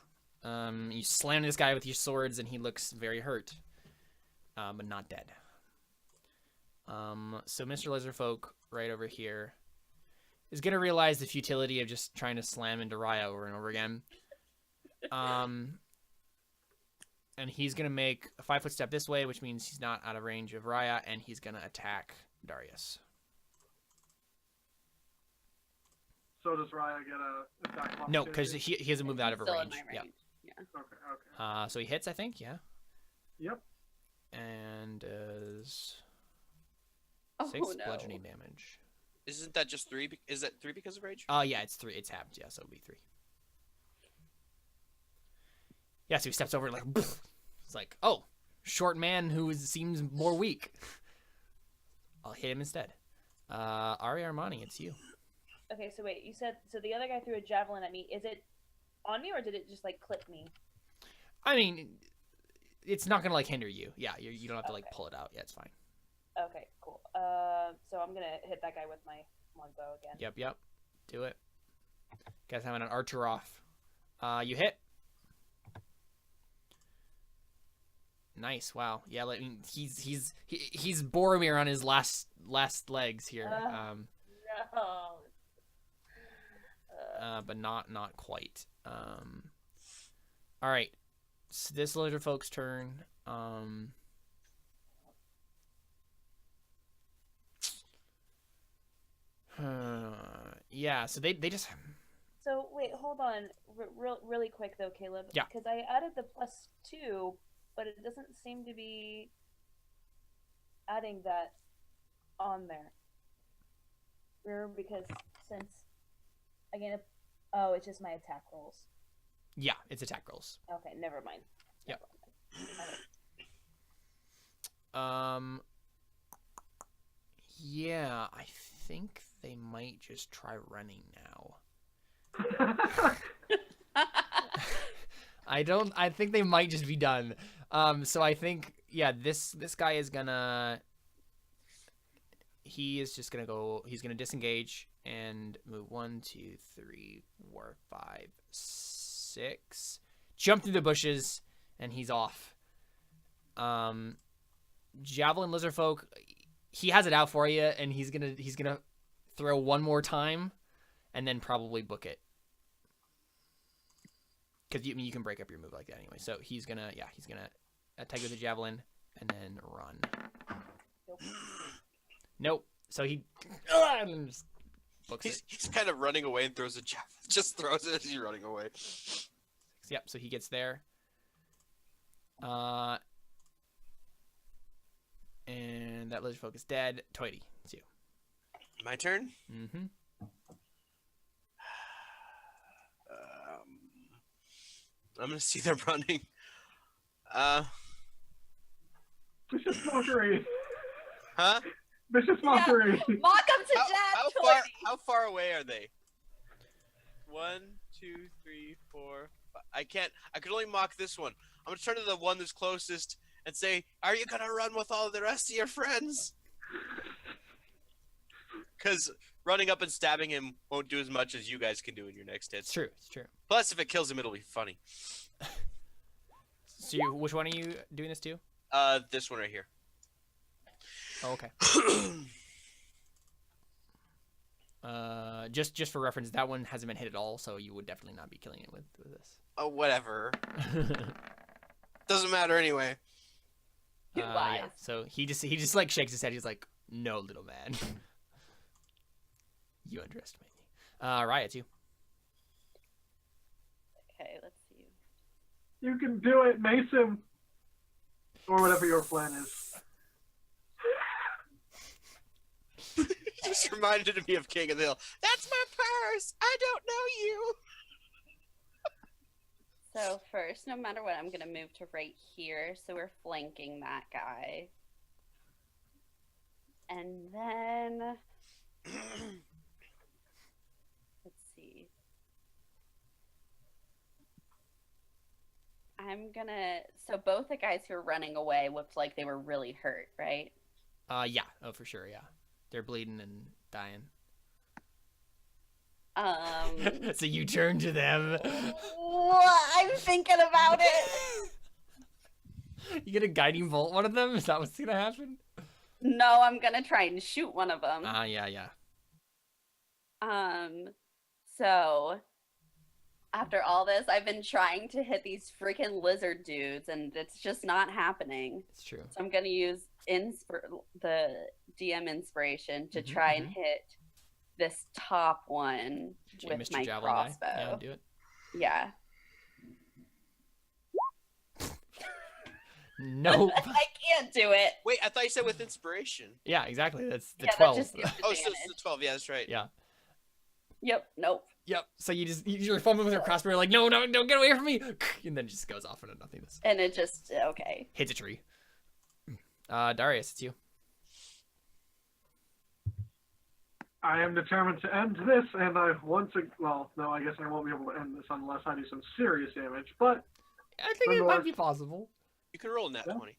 You slam this guy with your swords, and he looks very hurt, but not dead. So Mr. Lizardfolk right over here is gonna realize the futility of just trying to slam into Raya over and over again. And he's gonna make a 5-foot step this way, which means he's not out of range of Raya, and he's gonna attack Darius. So does Raya get a attack of No, because opportunity? he hasn't moved out of her Still range. in my range. Yeah. Okay. So he hits, I think, yeah. Yep. And does Oh 6 no. bludgeoning damage. Isn't that just 3? Is that 3 because of rage? Yeah, it's 3. It's halved, yeah, so it'll be 3. Yeah, so he steps over like, it's like, oh, short man who seems more weak. I'll hit him instead. Ari Armani, it's you. Okay, so wait, you said so the other guy threw a javelin at me. Is it on me or did it just like clip me? I mean, it's not gonna like hinder you. Yeah, you don't have to like Okay. pull it out. Yeah, it's fine. Okay, cool. So I'm gonna hit that guy with my longbow again. Yep. Do it. Guys having an archer off. You hit. Nice. Wow. Yeah. He's Boromir on his last legs here. No. But not quite. All right. So this lizard folk's turn. Yeah. So they just. So wait, hold on, really quick though, Caleb. Yeah. Because I added the +2, but it doesn't seem to be adding that on there. Remember, because since again, oh, it's just my attack rolls. Yeah, it's attack rolls. Okay, never mind. Yep. Never mind. Yeah, I think they might just try running now. I think they might just be done. So I think, yeah, this guy is gonna, he is just gonna go, he's gonna disengage and move 1, 2, 3, 4, 5, 6, jump through the bushes, and he's off. Javelin Lizardfolk, he has it out for you, and he's gonna throw one more time, and then probably book it. Because you can break up your move like that anyway. So he's gonna attack with the javelin and then run. Nope. So he and just books it. He's kind of running away and throws a javelin. Just throws it as he's running away. Yep. So he gets there. And that lizard folk is dead. Toity, it's you. My turn. Mm-hmm. I'm gonna see them running. Vicious mockery. Huh? Vicious mockery. Mock him to death, How far away are they? 1, 2, 3, 4. 5. I can't. I could only mock this one. I'm gonna turn to the one that's closest and say, "Are you gonna run with all the rest of your friends?" Because running up and stabbing him won't do as much as you guys can do in your next It's hits. true. It's true. Plus, if it kills him, it'll be funny. So which one are you doing this to? This one right here. Oh, okay. Just for reference, that one hasn't been hit at all, so you would definitely not be killing it with this. Oh, whatever. Doesn't matter anyway. Yeah. So he just like shakes his head. He's like, "No, little man, you underestimate me." Riot, it's you. Okay, let's see. You can do it, Mason. Or whatever your plan is. Just reminded me of King of the Hill. That's my purse. I don't know you. So first, no matter what, I'm gonna move to right here, so we're flanking that guy. And then let's see. I'm gonna. So both the guys who are running away looked like they were really hurt, right? Yeah. Oh, for sure. Yeah. They're bleeding and dying. So you turn to them. I'm thinking about it. You get a guiding bolt one of them? Is that what's gonna happen? No, I'm gonna try and shoot one of them. Yeah. So after all this, I've been trying to hit these freaking lizard dudes, and it's just not happening. It's true. So I'm gonna use the DM inspiration to try and hit this top one with Mr. my Javelin crossbow. guy. Yeah, do it. Yeah. Nope. I can't do it. Wait, I thought you said with inspiration. Yeah, exactly. That's the Yeah, that 12. just gives Oh, so it's advantage. the 12. Yeah, that's right. Yeah. Yep. Nope. Yep. So you're fumbling with your crossbow. You're like, no, get away from me! And then it just goes off into nothingness. And it just okay. Hits a tree. Darius, it's you. I am determined to end this, and I well, no, I guess I won't be able to end this unless I do some serious damage, but I think it might be possible. You can roll in that 20.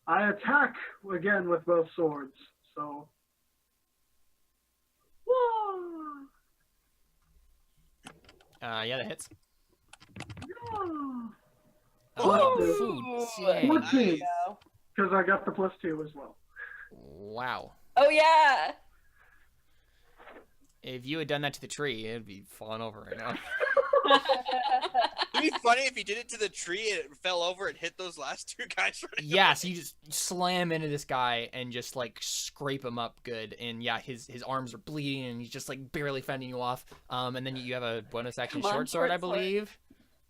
I attack again with both swords, so... Whoa! Yeah, that hits. Oh, Oh, food. Dang. 14, Go. because I got the +2 as well. Wow. Oh yeah. If you had done that to the tree, it'd be falling over right now. It'd be funny if you did it to the tree and it fell over and hit those last two guys. Yeah, so you just slam into this guy and just like scrape him up good, and yeah, his arms are bleeding and he's just like barely fending you off. And then you have a bonus action Come on, short sword, I short sword. believe.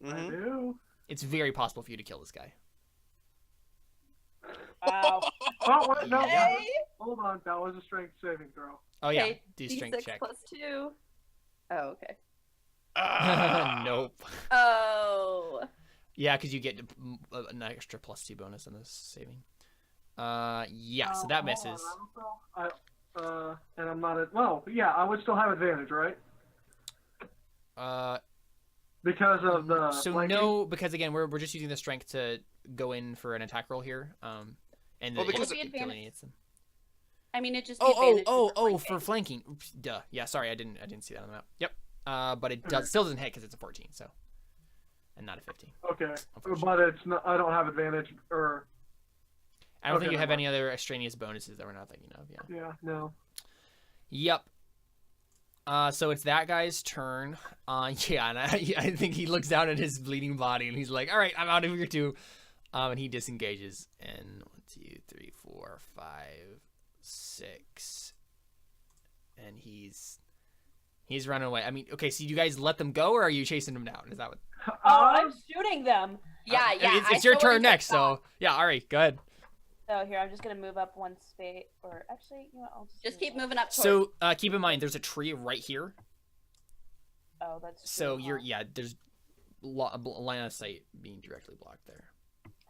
I do. It's very possible for you to kill this guy. Wow. Oh, wait, no, Hey. hold on, that was a strength saving throw. Oh yeah, Okay, do strength D6 check. +2. Oh okay. Nope. Oh. Yeah, because you get an extra +2 bonus on this saving. Yeah, so that misses. And I'm not at... Well, yeah, I would still have advantage, right? Because of the... So flanking? no, because again, we're just using the strength to go in for an attack roll here. And Well, because it of- delineates them. I mean, it just. For flanking. Oops, duh. Yeah, sorry, I didn't see that on the map. Yep. But it still doesn't hit because it's a 14, so, and not a 15. Okay, Unfortunately. but it's not... I don't have advantage, or... I don't think Okay, you have never any other extraneous bonuses that we're not thinking of. Yeah. Yeah, no. Yep. So it's that guy's turn. Yeah, and I think he looks down at his bleeding body and he's like, "All right, I'm out of here too." And he disengages. And 1, 2, 3, 4, 5, 6, and he's running away. I mean, okay, so you guys let them go, or are you chasing them down? Is that what? Oh, I'm shooting them. Yeah, yeah. It's your turn next, so yeah. All right, go ahead. So here, I'm just gonna move up one space, or actually, you know, I'll Just move keep up. moving up. So keep in mind, there's a tree right here. Oh, that's So true, huh? there's a line of sight being directly blocked there.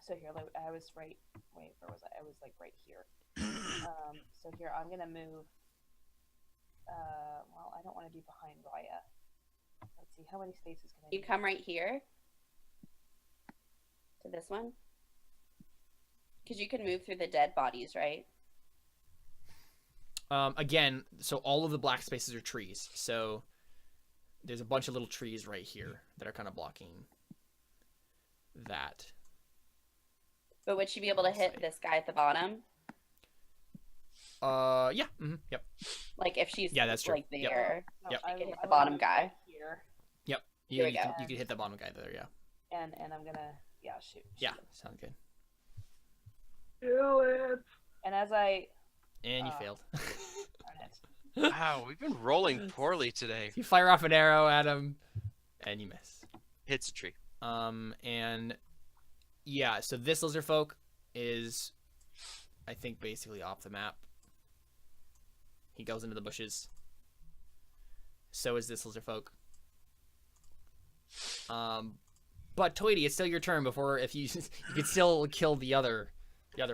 So here, like, I was right. Wait, where was I? I was like right here. So here, I'm gonna move. Well, I don't want to be behind Raya. Let's see, how many spaces can I? You move? come right here to this one, because you can move through the dead bodies, right? Again, so all of the black spaces are trees. So there's a bunch of little trees right here that are kind of blocking that. But would she be able to hit this guy at the bottom? Yeah. Yep. Like if she's Yeah, that's true. like Yep. there, No, Yep. I You can will- hit I the will bottom move guy. right here, Yep. Here we You go. can hit the bottom guy there. Yeah. and I'm gonna shoot. Yeah. Sounds good. Kill it! And as I And you Uh, failed. darn it. Wow, we've been rolling poorly today. You fire off an arrow at him, and you miss. Hits a tree. And yeah, so this lizard folk is, I think, basically off the map. He goes into the bushes. So is this lizard folk. But Toity, it's still your turn before if you could still kill the other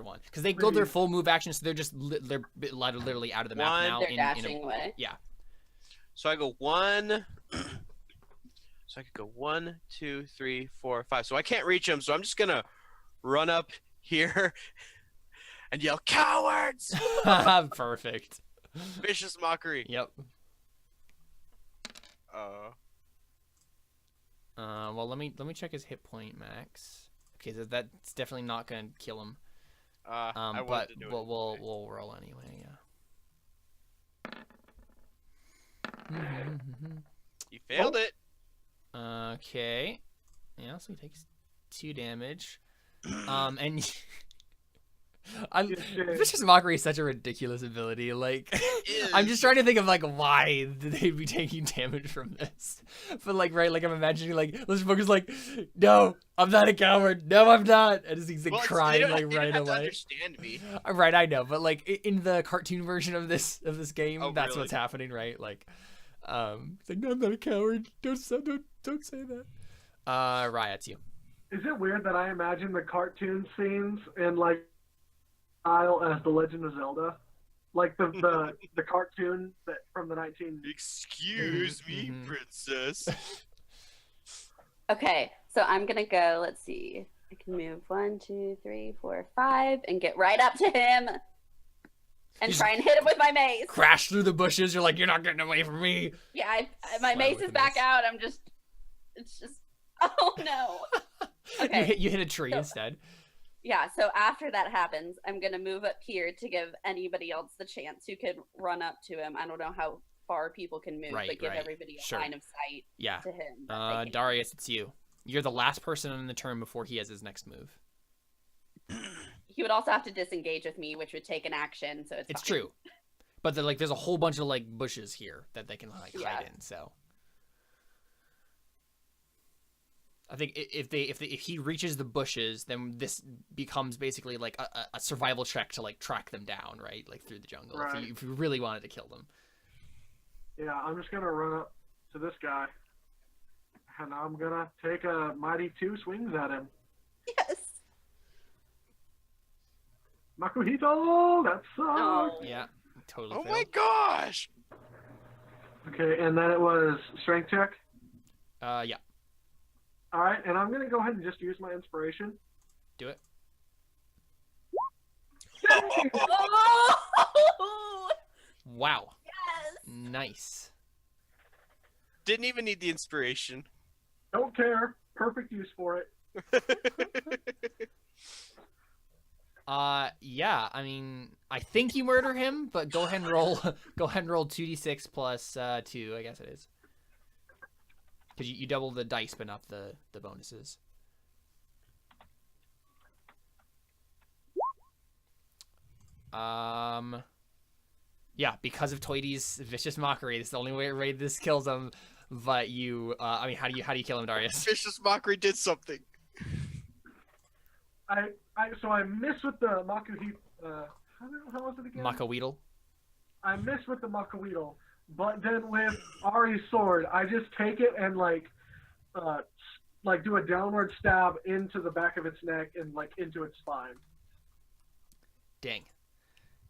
one because they go their full move action, so they're just they're literally out of the map One. now. They're dashing away. Yeah. So I go 1. So I could go 1, 2, 3, 4, 5. So I can't reach him. So I'm just gonna run up here and yell, "Cowards!" Perfect. Vicious mockery. Yep. Uh, Well, let me check his hit point max. Okay, so that's definitely not gonna kill him. I But wanted to do it. we'll roll anyway. Yeah. You failed it. Okay. Yeah, so he takes 2 damage. And Vicious Mockery is such a ridiculous ability. Like, I'm just trying to think of like why they'd be taking damage from this. But like, right, like I'm imagining like Lizardfolk is like, no, I'm not a coward. No, I'm not. And he's like crying like they right don't have to away. understand me. Right, I know, but like in the cartoon version of this game, that's really? what's happening, right? Like, it's like, no, I'm not a coward. Don't say that. Raya, it's you. Is it weird that I imagine the cartoon scenes in like style as The Legend of Zelda, like the cartoon that from the 19. Excuse me, Mhm. princess. Okay, so I'm gonna go. Let's see. I can move 1, 2, 3, 4, 5, and get right up to him, and You try and hit him with my mace. Crash through the bushes. You're like, you're not getting away from me. Yeah, my Slam mace with is the back mace. out. It's just. Oh no. Okay. You hit a tree So- instead. Yeah, so after that happens, I'm going to move up here to give anybody else the chance who could run up to him. I don't know how far people can move, Right, but give right. everybody a Sure. line of sight Yeah. to him. that they can- Darius, it's you. You're the last person on the turn before he has his next move. He would also have to disengage with me, which would take an action, so it's It's fine. true. But like, there's a whole bunch of like bushes here that they can like Yeah. hide in. So I think if he reaches the bushes, then this becomes basically like a survival check to like track them down, right? Like through the jungle. Right. If you really wanted to kill them. Yeah, I'm just gonna run up to this guy, and I'm gonna take a mighty 2 swings at him. Yes. Makuhito, that sucks. Oh. Yeah. Totally. Oh failed. my gosh. Okay, and then it was strength check. Yeah. All right, and I'm gonna go ahead and just use my inspiration. Do it. Oh! Wow. Yes. Nice. Didn't even need the inspiration. Don't care. Perfect use for it. Yeah. I mean, I think you murder him, but go ahead and roll. Go ahead and roll 2d6 plus 2. I guess it is. Because you double the dice, but not the bonuses. Yeah, because of Toidy's vicious mockery, it's the only way this kills him. But you, I mean, how do you kill him, Darius? Vicious Mockery did something. So I miss with the Makuhito. How was it again? Makaweedle. I miss with the Makaweedle, but then with Ari's sword, I just take it and like do a downward stab into the back of its neck and like into its spine. Dang.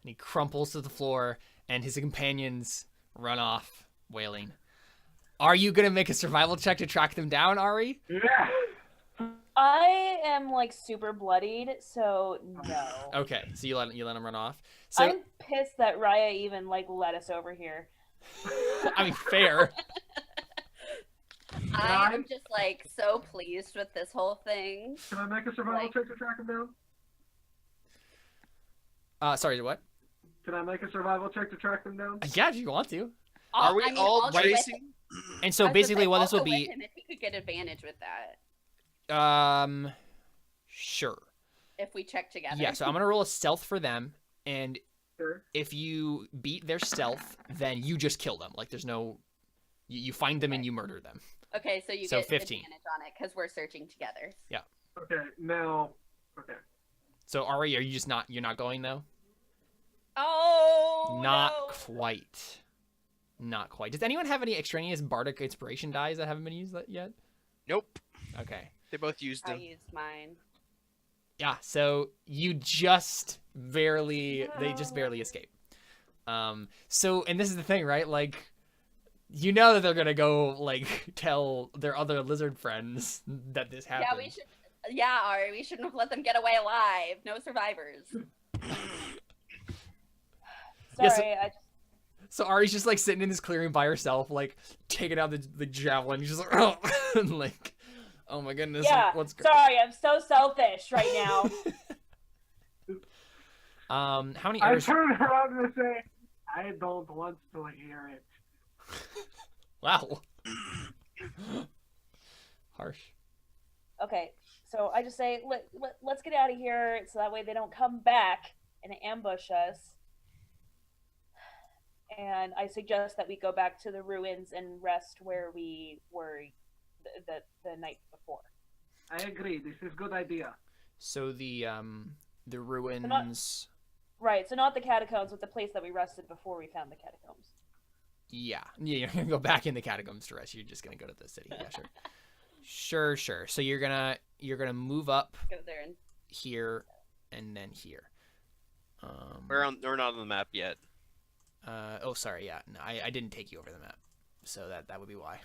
And he crumples to the floor, and his companions run off, wailing. Are you gonna make a survival check to track them down, Ari? Yeah. I am like super bloodied, so no. Okay, so you let him run off. So I'm pissed that Raya even like led us over here. I mean, fair. I am just like so pleased with this whole thing. Can I make a survival check to track him down? Sorry, what? Can I make a survival check to track them down? Yeah, if you want to. Are we all I'll go with tracing? him. And so I was gonna basically, say, what I'll this will go with be, him if he could get advantage with that sure. if we check together. Yeah, so I'm gonna roll a stealth for them, and Sure. if you beat their stealth, then you just kill them. Like, there's no, you find them and you murder them. Okay, so you So get 15. advantage on it because we're searching together. Okay, now. Okay. So Ari, are you just not? You're not going though? Oh, Not no. quite. Not quite. Does anyone have any extraneous bardic inspiration dies that haven't been used yet? Nope. Okay. They both used I them. used mine. Yeah, so you just barely, they just barely escape. So, and this is the thing, right? Like, you know that they're gonna go, like, tell their other lizard friends that this happened. Yeah, we should. Yeah, Ari, we shouldn't have let them get away alive. No survivors. Sorry, Yes, I just So Ari's just, like, sitting in this clearing by herself, like, taking out the javelin. She's just like, oh, and, like, oh my goodness, yeah. what's Sorry, I'm so selfish right now. How many I arrows? turn around and say, I don't want to hear it. Wow. Harsh. Okay, so I just say, let's get out of here so that way they don't come back and ambush us. And I suggest that we go back to the ruins and rest where we were the night before. I agree. This is a good idea. So the ruins. Right, so not the catacombs, but the place that we rested before we found the catacombs. Yeah, you're gonna go back in the catacombs to rest. You're just gonna go to the city. Yeah, sure. Sure. So you're gonna move up Go there and here and then here. We're not on the map yet. Oh, sorry. Yeah, no, I didn't take you over the map, so that would be why.